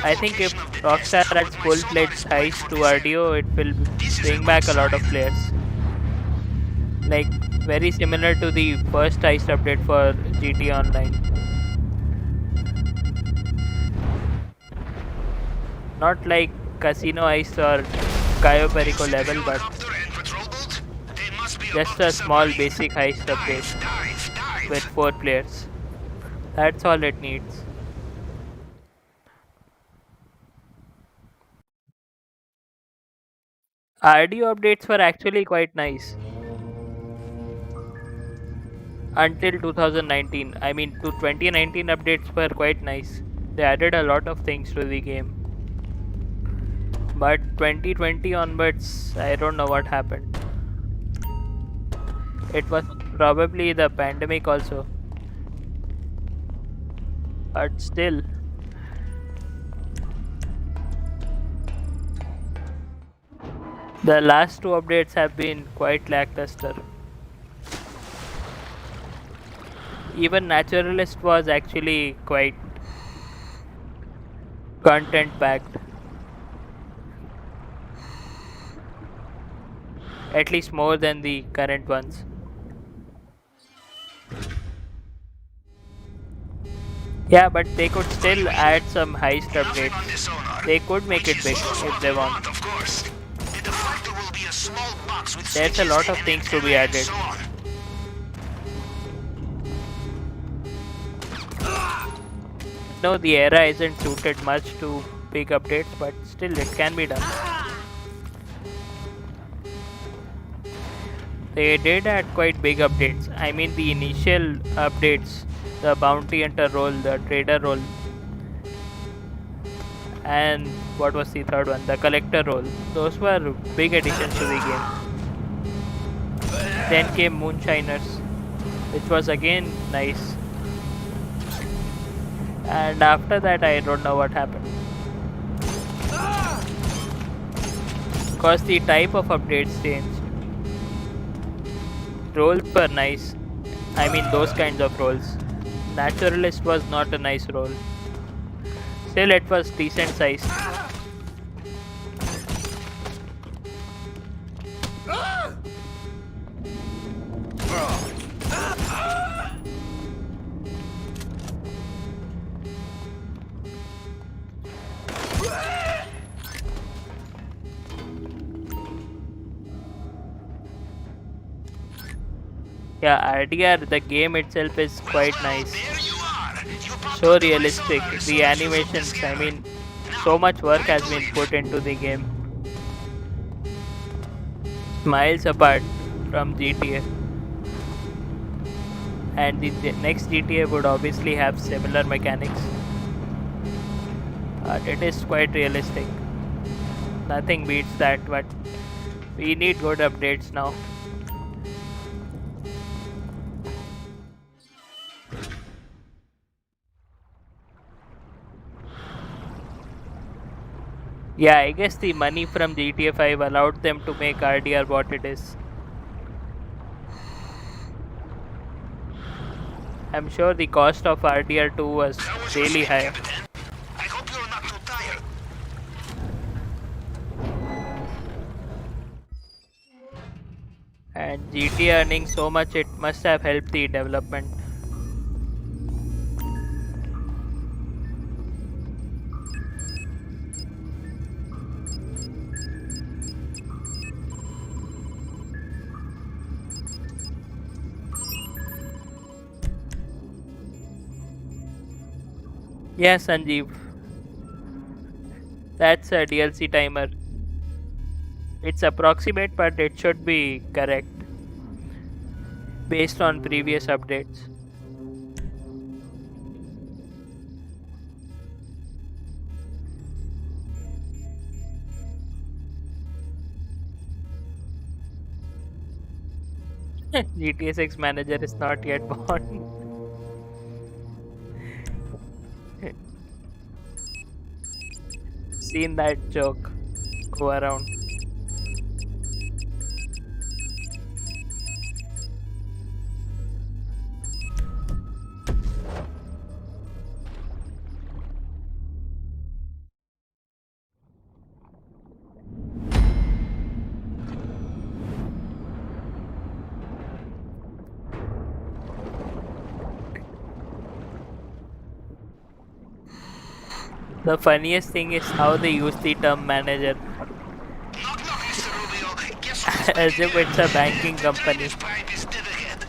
I think if Rockstar adds full-fledged Heist to RDO, it will bring back a lot of players. Like, very similar to the first Heist update for GTA Online. Not like Casino Heist or Cayo Perico level, but just a small basic Heist update with 4 players. That's all it needs. RDO updates were actually quite nice. Until 2019. I mean, to 2019 updates were quite nice. They added a lot of things to the game. But 2020 onwards, I don't know what happened. It was probably the pandemic also. But still. The last 2 updates have been quite lackluster. Even Naturalist was actually quite content packed. At least more than the current ones. Yeah, but they could still add some heist updates. They could make it big if they want. There's a lot of things to be added. No, the era isn't suited much to big updates, but still it can be done. They did add quite big updates. I mean, the initial updates, the bounty hunter role, the trader role, and what was the third one? The collector role. Those were big additions to the game. Then came Moonshiners, which was again nice. And after that, I don't know what happened. Because the type of updates changed. Roles were nice. I mean, those kinds of roles. Naturalist was not a nice role. Still, it was decent size. Yeah, RDR, the game itself is quite nice. So realistic. The animations, I mean, so much work has been put into the game. Miles apart from GTA. And the next GTA would obviously have similar mechanics. But it is quite realistic. Nothing beats that, but we need good updates now. Yeah, I guess the money from GTA 5 allowed them to make RDR what it is. I'm sure the cost of RDR 2 was really high. I hope you're not too tired. And GTA earning so much, it must have helped the development. Yeah, Sanjeev. That's a DLC timer. It's approximate, but it should be correct based on previous updates. GTA 6 manager is not yet born. Seen that joke go around. The funniest thing is how they use the term manager Knock, knock, Mr. Rubio. Guess who's as back if again? it's a banking The company. drainage pipe is dead ahead.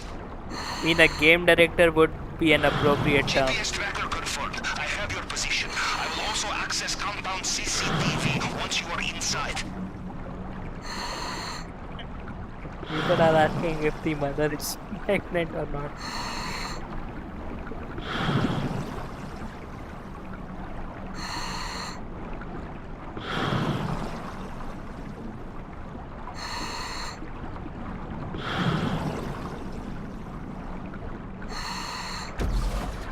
In a game director would be an appropriate term. GPS tracker confirmed. I have your position. I will also access compound CCTV once you are inside. People are asking if the mother is pregnant or not.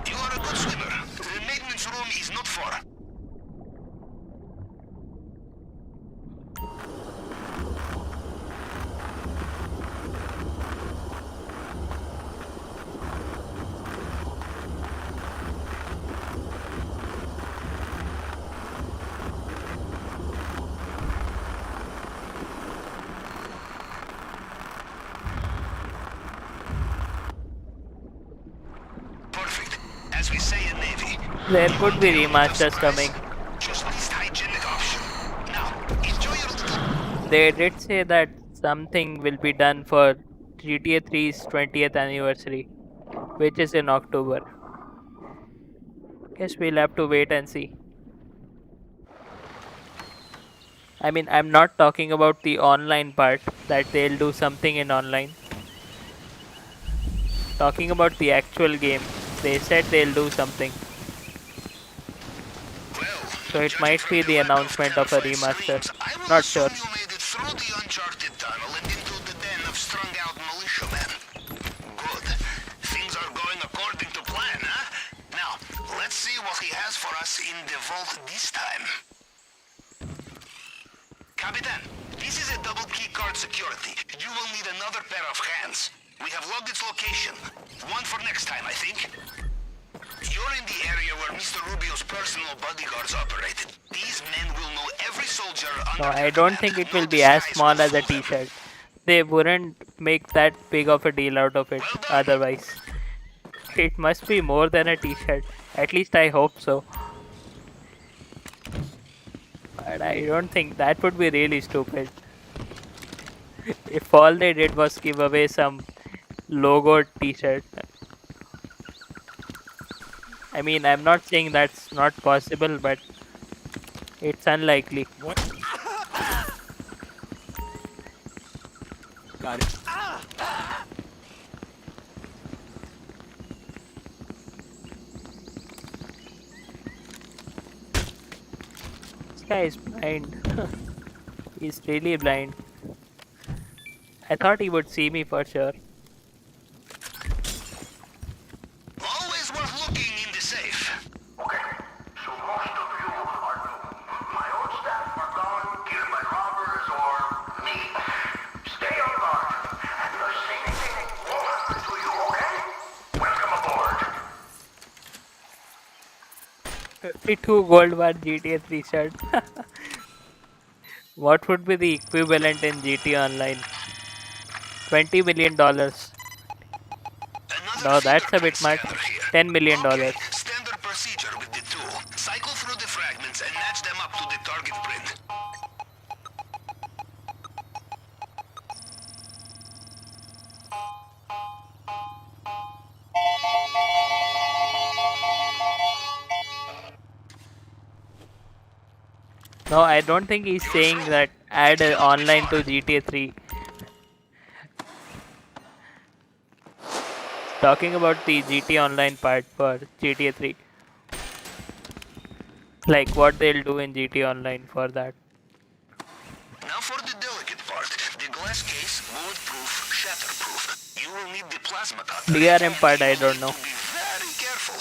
You are a good swimmer. The maintenance room is not far. Perfect. As we say in Navy. There you could be want the remasters surprise? coming. Choose least hygienic option. Now, enjoy your... They did say that something will be done for GTA 3's 20th anniversary, which is in October. Guess we'll have to wait and see. I mean, I'm not talking about the online part, that they'll do something in online. Talking about the actual game, they said they'll do something. So it might be the announcement of a remaster. Not sure. You made it through the uncharted tunnel and into the den of strung-out militiamen. Good. Things are going according to plan, huh? Now, let's see what he has for us in the vault this time. Capitan, this is a double key card security. You will need another pair of hands. We have logged its location. One for next time, I think. You're in the area where Mr. Rubio's personal bodyguards operated. These men will know every soldier under No, their I don't command. think it No will be as disguise small will as a fool them. t-shirt. They wouldn't make that big of a deal out of it otherwise. It must be more than a t-shirt. At least I hope so. But I don't think that would be really stupid. If all they did was give away some logo t-shirt. I mean, I'm not saying that's not possible, but it's unlikely. What? Got it. This guy is blind. He's really blind. I thought he would see me for sure. Always worth looking in the safe. Okay, so most of you are my old staff are gone, killed by robbers or me. Stay on guard, and the same thing won't happen to you, okay? Welcome aboard. 52 gold bar GTA 3 shirt. What would be the equivalent in GT Online? $20 million. No, that's a bit much. $10 million. Standard procedure with the tool. Cycle through the fragments and match them up to the target print. No, I don't think he's saying that add online to GTA 3. Talking about the GT Online part for GTA 3. Like what they'll do in GT Online for that. Now for the delicate part. The glass case, bulletproof, shatterproof. You will need the plasma cutter. DRM part I You will don't need know. to be very careful.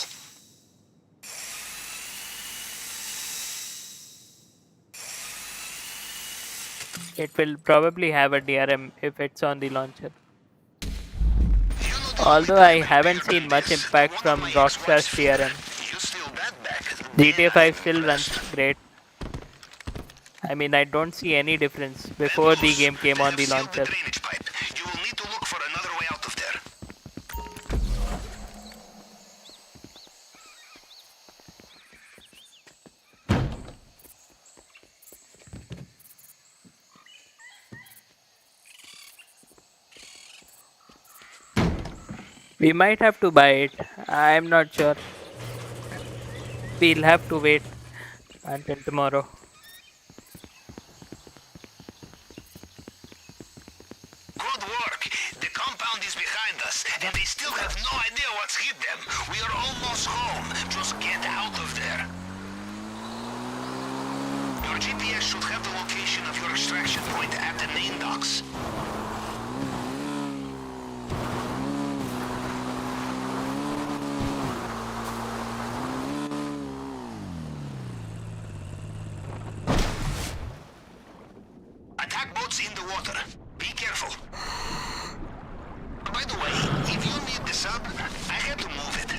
It will probably have a DRM if it's on the launcher. Although I haven't seen much impact from Rockstar's DRM. You steal that back. GTA 5 still runs great. I mean, I don't see any difference before the game came on the launcher. Drainage pipe. You will need to look for another way out of there. We might have to buy it. I'm not sure. We'll have to wait until tomorrow. Good work. The compound is behind us, and they still have no idea what's hit them. We are almost home. Just get out of there. Your GPS should have the location of your extraction point at the main docks. Attack boats in the water. Be careful. By the way, if you need the sub, I had to move it.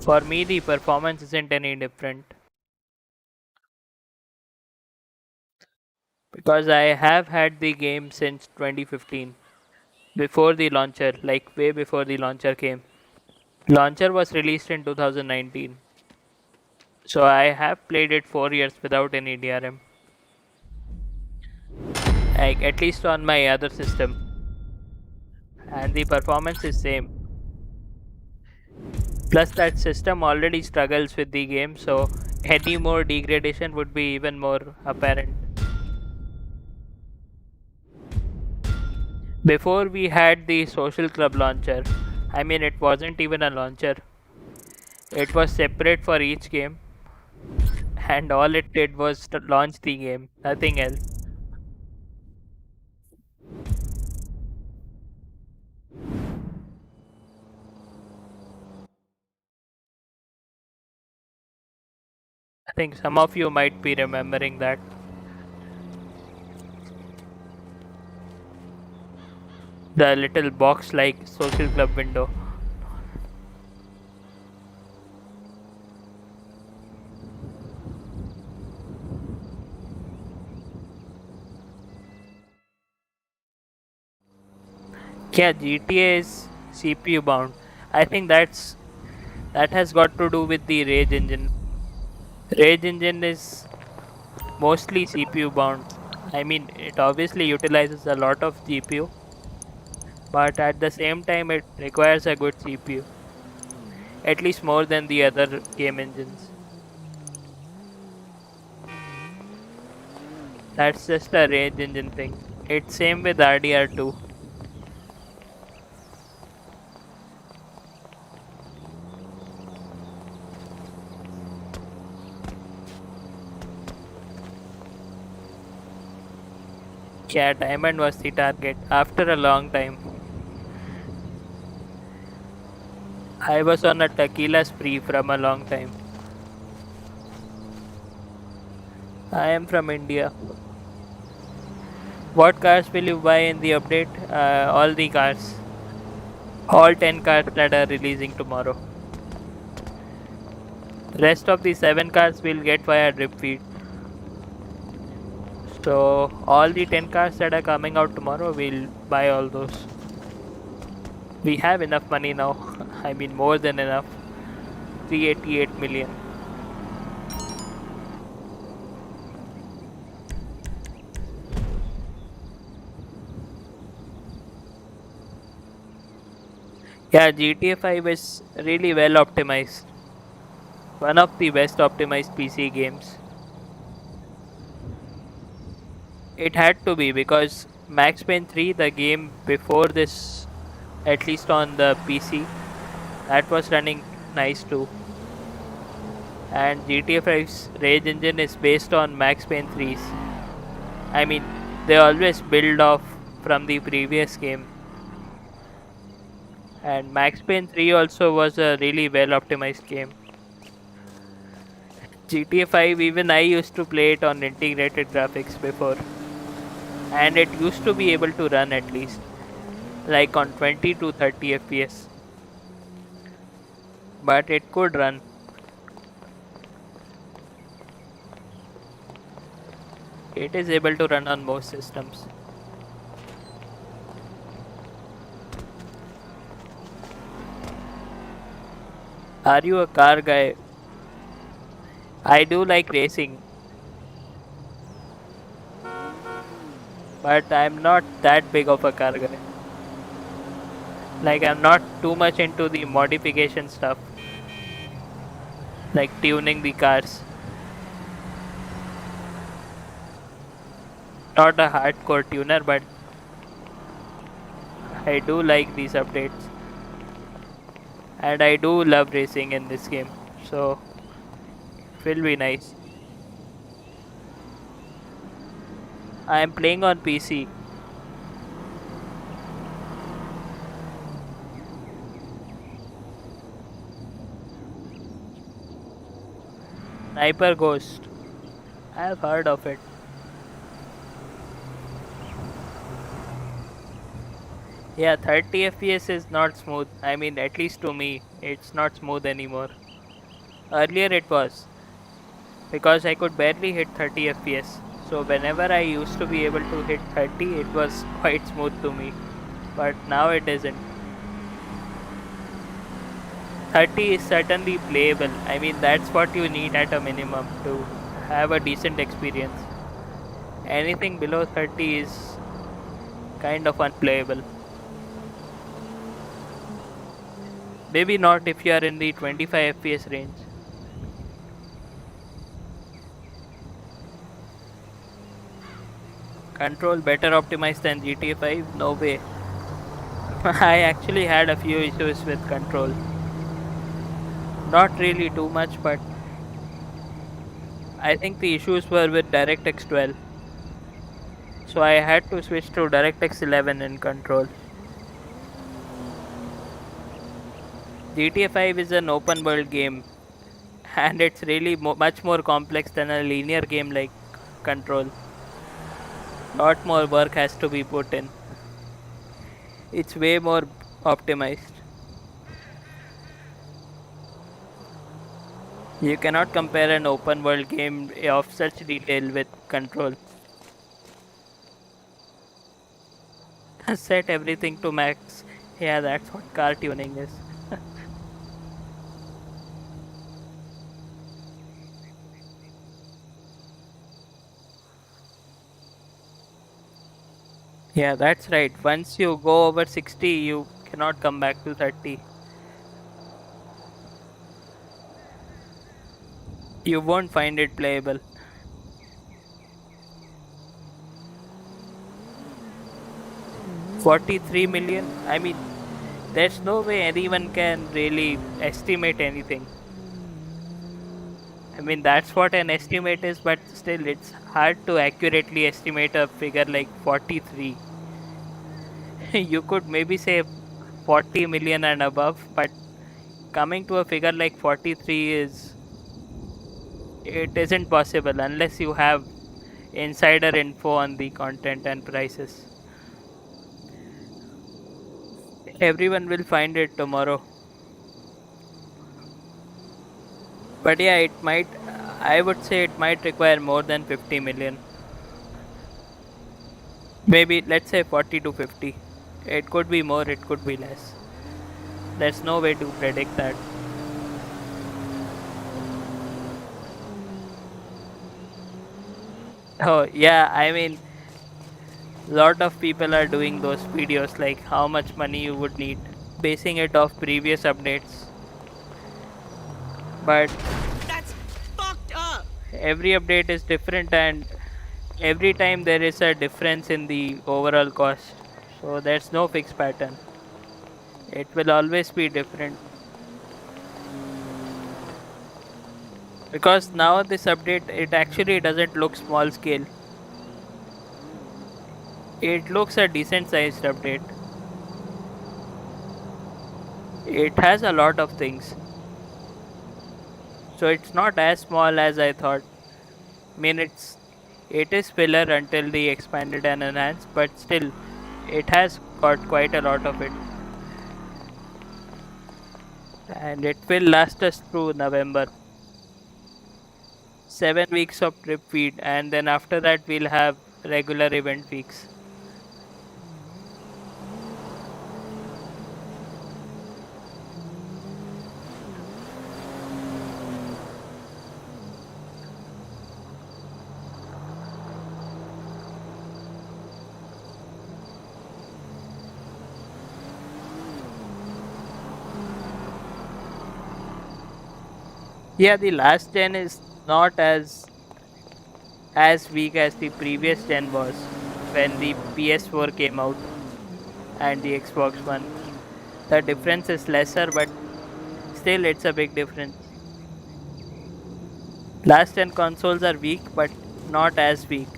For me, the performance isn't any different. Because I have had the game since 2015. Before the launcher, like way before the launcher came. Launcher was released in 2019. So I have played it 4 years without any DRM. Like at least on my other system. And the performance is same. Plus that system already struggles with the game, so any more degradation would be even more apparent. Before we had the social club launcher, I mean it wasn't even a launcher. It was separate for each game. And all it did was to launch the game, nothing else. I think some of you might be remembering that. The little box like social club window. Yeah, GTA is CPU bound. I think that has got to do with the Rage engine. Rage engine is mostly CPU bound. I mean, it obviously utilizes a lot of GPU, but at the same time it requires a good CPU. At least more than the other game engines. That's just a Rage engine thing. It's same with RDR2. Yeah, diamond was the target after a long time. I was on a tequila spree from a long time. I am from India. What cars will you buy in the update? All the cars. All 10 cars that are releasing tomorrow. Rest of the 7 cars will get via drip feed. So all the 10 cars that are coming out tomorrow, we'll buy all those. We have enough money now. I mean more than enough. 388 million. Yeah, GTA 5 is really well optimized. One of the best optimized PC games. It had to be because Max Payne 3, the game before this at least on the PC. That was running nice too. And GTA 5's Rage engine is based on Max Payne 3's. I mean, they always build off from the previous game. And Max Payne 3 also was a really well optimized game. GTA 5, even I used to play it on integrated graphics before. And it used to be able to run at least. Like on 20 to 30 FPS. But it could run. It is able to run on most systems. Are you a car guy? I do like racing. But I'm not that big of a car guy. Like, I'm not too much into the modification stuff. Like tuning the cars. Not a hardcore tuner, but I do like these updates. And I do love racing in this game. So, it will be nice. I am playing on PC. Sniper Ghost. I have heard of it. Yeah, 30 FPS is not smooth. I mean, at least to me, it's not smooth anymore. Earlier it was. Because I could barely hit 30 FPS. So whenever I used to be able to hit 30, it was quite smooth to me. But now it isn't. 30 is certainly playable. I mean, that's what you need at a minimum to have a decent experience. Anything below 30 is kind of unplayable. Maybe not if you are in the 25 FPS range. Control better optimized than GTA 5? No way. I actually had a few issues with control. Not really too much, but I think the issues were with DirectX 12. So I had to switch to DirectX 11 in control. GTA 5 is an open world game and it's really much more complex than a linear game like Control. Lot more work has to be put in. It's way more optimized. You cannot compare an open world game of such detail with Control. Set everything to max. Yeah, that's what car tuning is. Yeah, that's right. Once you go over 60, you cannot come back to 30. You won't find it playable. $43 million? I mean, there's no way anyone can really estimate anything. I mean, that's what an estimate is, but still, it's hard to accurately estimate a figure like 43. You could maybe say 40 million and above, but coming to a figure like 43 it isn't possible unless you have insider info on the content and prices. Everyone will find it tomorrow. But yeah, I would say it might require more than 50 million. Maybe, let's say 40 to 50. It could be more, it could be less. There's no way to predict that. Oh, yeah, I mean, lot of people are doing those videos like how much money you would need, basing it off previous updates. But that's fucked up. Every update is different and every time there is a difference in the overall cost. So there's no fixed pattern. It will always be different. Because now this update, it actually doesn't look small scale. It looks a decent sized update. It has a lot of things. So it's not as small as I thought. I mean, it is filler until the expanded and enhanced, but still, it has got quite a lot of it. And it will last us through November. 7 weeks of trip feed, and then after that we'll have regular event weeks. Yeah, the last gen is not as weak as the previous gen was when the PS4 came out and the Xbox One. The difference is lesser, but still it's a big difference. Last gen consoles are weak, but not as weak.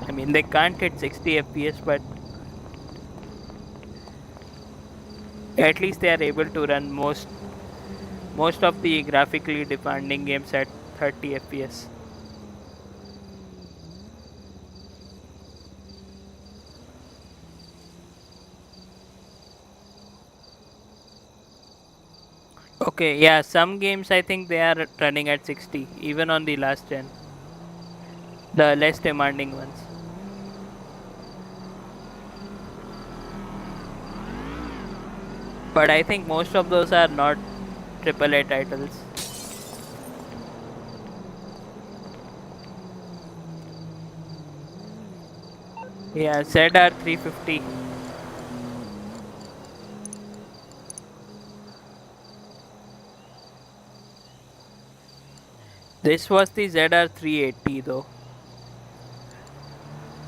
I mean, they can't hit 60 FPS, but at least they are able to run most of the graphically demanding games at 30 FPS. Okay, yeah, some games I think they are running at 60, even on the last gen. The less demanding ones. But I think most of those are not AAA titles. Yeah, ZR350. This was the ZR380 though.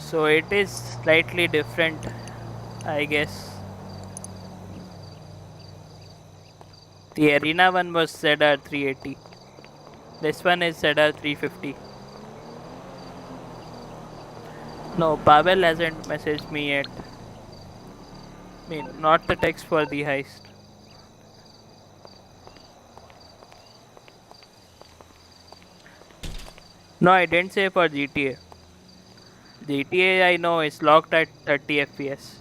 So it is slightly different, I guess. The Arena one was ZR380. This one is ZR350. No, Pavel hasn't messaged me yet. I mean, not the text for the heist. No, I didn't say for GTA. GTA I know is locked at 30 FPS.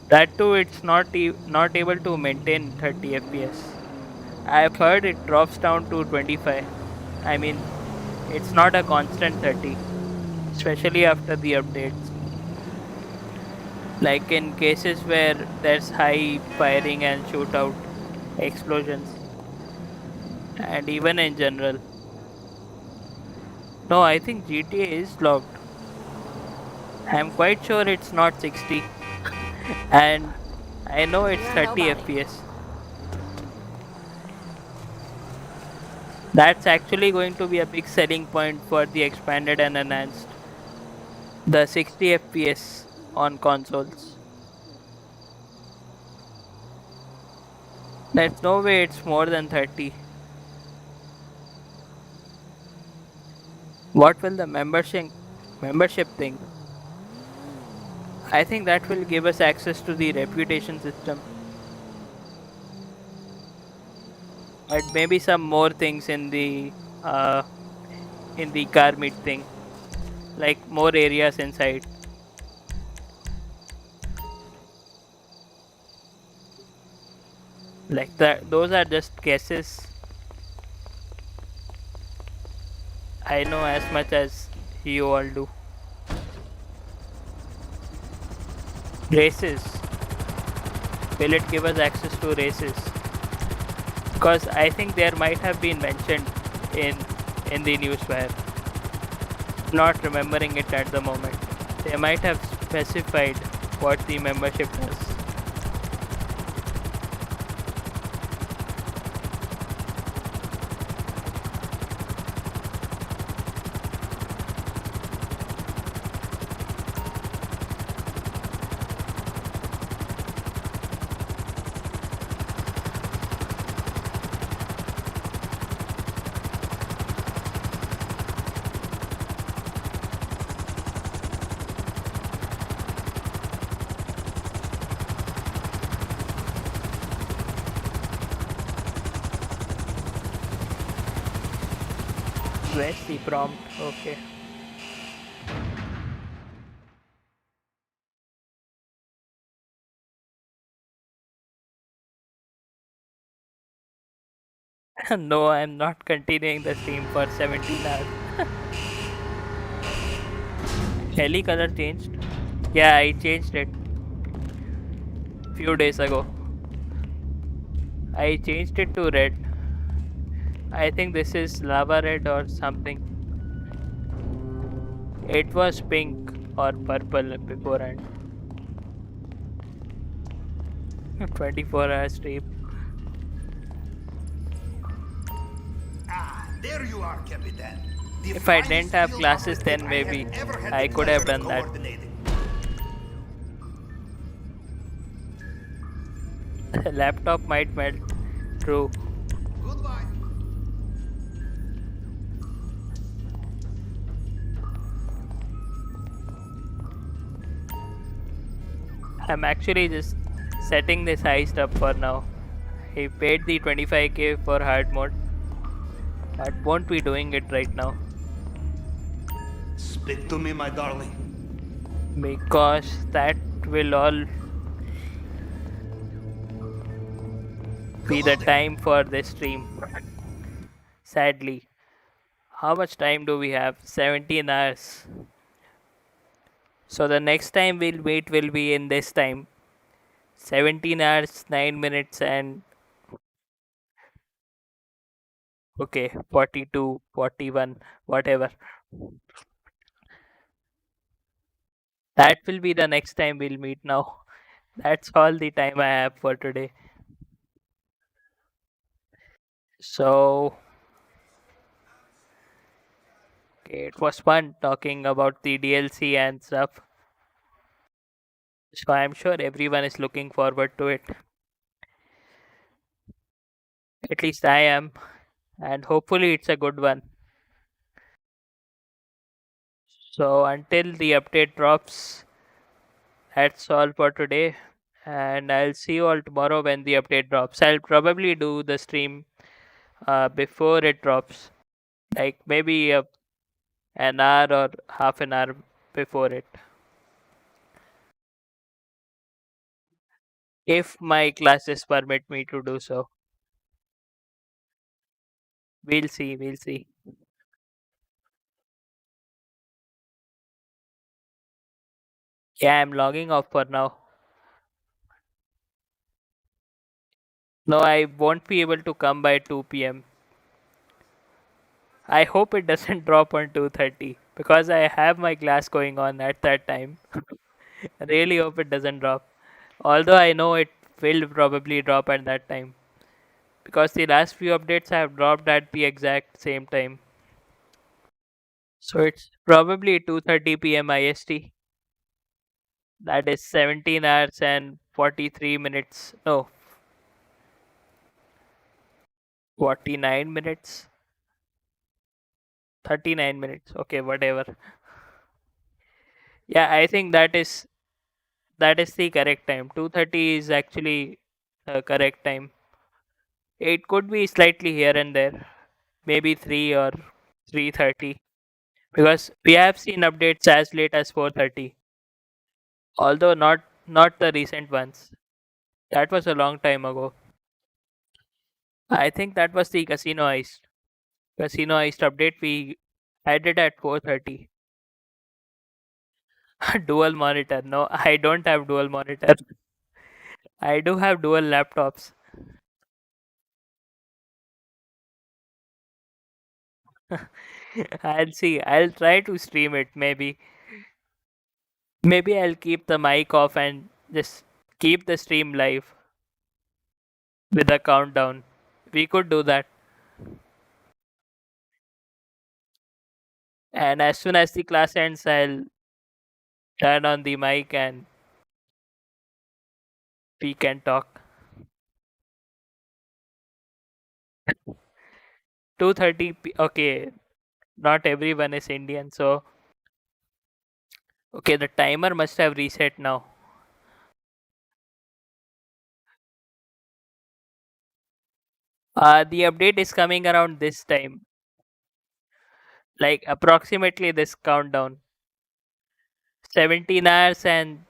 That too, it's not able to maintain 30 FPS. I've heard it drops down to 25. I mean, it's not a constant 30, especially after the updates. Like in cases where there's high firing and shootout, explosions, and even in general. No, I think GTA is locked. I'm quite sure it's not 60. And I know it's 30 FPS. That's actually going to be a big selling point for the expanded and enhanced. The 60 FPS on consoles. There's no way it's more than 30. What will the membership thing? I think that will give us access to the reputation system. But maybe some more things in the car meet thing, like more areas inside. Like that, those are just guesses. I know as much as you all do. Races. Will it give us access to races? Because I think there might have been mentioned in the newswire. Not remembering it at the moment. They might have specified what the membership does. Where's the prompt? Okay. No, I'm not continuing the stream for 17 hours. Heli color changed? Yeah, I changed it few days ago. I changed it to red. I think this is lava red or something. It was pink or purple beforehand. 24-hour stream. There you are, Capitan. The If I didn't finest have field classes, operative then I have maybe ever had I the could have pleasure of done that. coordinating. The laptop might melt. True. Goodbye. I'm actually just setting this heist up for now. I paid the 25k for hard mode. But won't be doing it right now. Speak to me, my darling. Because that will all be the time for this stream. Sadly. How much time do we have? 17 hours. So the next time we'll meet will be in this time. 17 hours, 9 minutes and okay, 42, 41, whatever. That will be the next time we'll meet now. That's all the time I have for today. So, okay, it was fun talking about the DLC and stuff. So I'm sure everyone is looking forward to it. At least I am. And hopefully it's a good one. So until the update drops, that's all for today. And I'll see you all tomorrow when the update drops. I'll probably do the stream before it drops. Like maybe an hour or half an hour before it. If my classes permit me to do so. We'll see, we'll see. Yeah, I'm logging off for now. No, I won't be able to come by 2 p.m. I hope it doesn't drop on 2:30 because I have my class going on at that time. I really hope it doesn't drop. Although I know it will probably drop at that time because the last few updates have dropped at the exact same time. So it's probably 2:30 p.m. IST. That is 17 hours and 43 minutes. No, 49 minutes. 39 minutes. Okay, whatever. Yeah, I think that is the correct time. 2:30 is actually the correct time. It could be slightly here and there, maybe 3 or 3:30, because we have seen updates as late as 4:30. Although not the recent ones. That was a long time ago. I think that was the casino heist. Casino heist update we had it at 4:30. Dual monitor. No, I don't have dual monitor. I do have dual laptops. I'll see. I'll try to stream it maybe. Maybe I'll keep the mic off and just keep the stream live with a countdown. We could do that. And as soon as the class ends, I'll turn on the mic and we can talk. 2:30 okay, not everyone is Indian, so okay, the timer must have reset now. The update is coming around this time. Like approximately this countdown. 17 hours and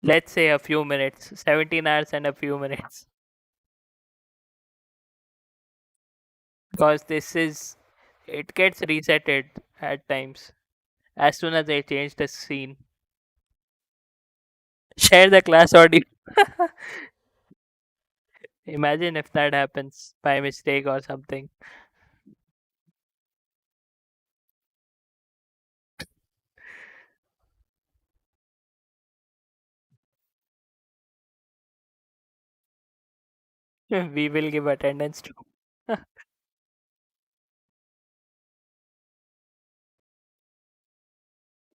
let's say a few minutes. 17 hours and a few minutes. Because it gets resetted at times as soon as I change the scene. Share the class audio. Imagine if that happens by mistake or something. We will give attendance to.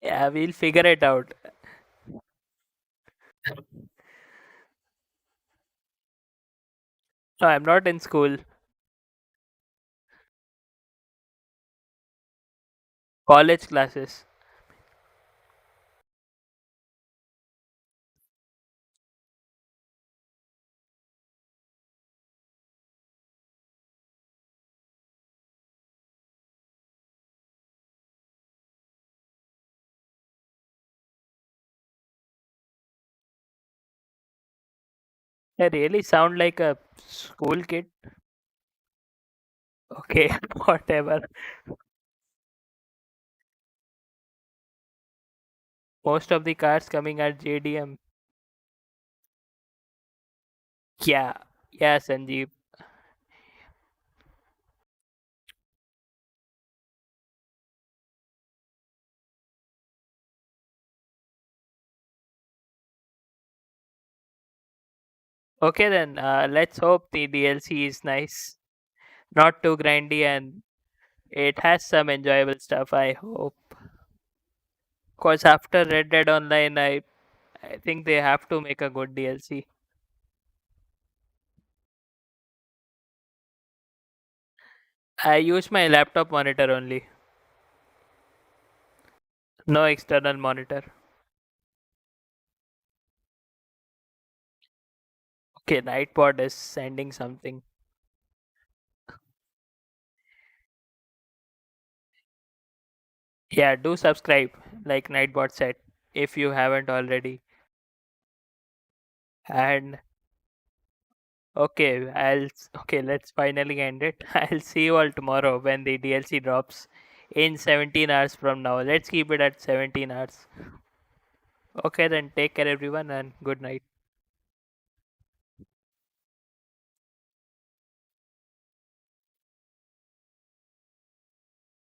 Yeah, we'll figure it out. No, I'm not in school. College classes. I really sound like a school kid. Okay, whatever. Most of the cars coming at JDM. Yeah, yeah, Sanjeev. Okay then, let's hope the DLC is nice. Not too grindy and it has some enjoyable stuff, I hope. Because after Red Dead Online, I think they have to make a good DLC. I use my laptop monitor only. No external monitor. Okay, Nightbot is sending something. Yeah, do subscribe, like Nightbot said, if you haven't already. And okay, let's finally end it. I'll see you all tomorrow when the DLC drops in 17 hours from now. Let's keep it at 17 hours. Okay, then take care everyone and good night.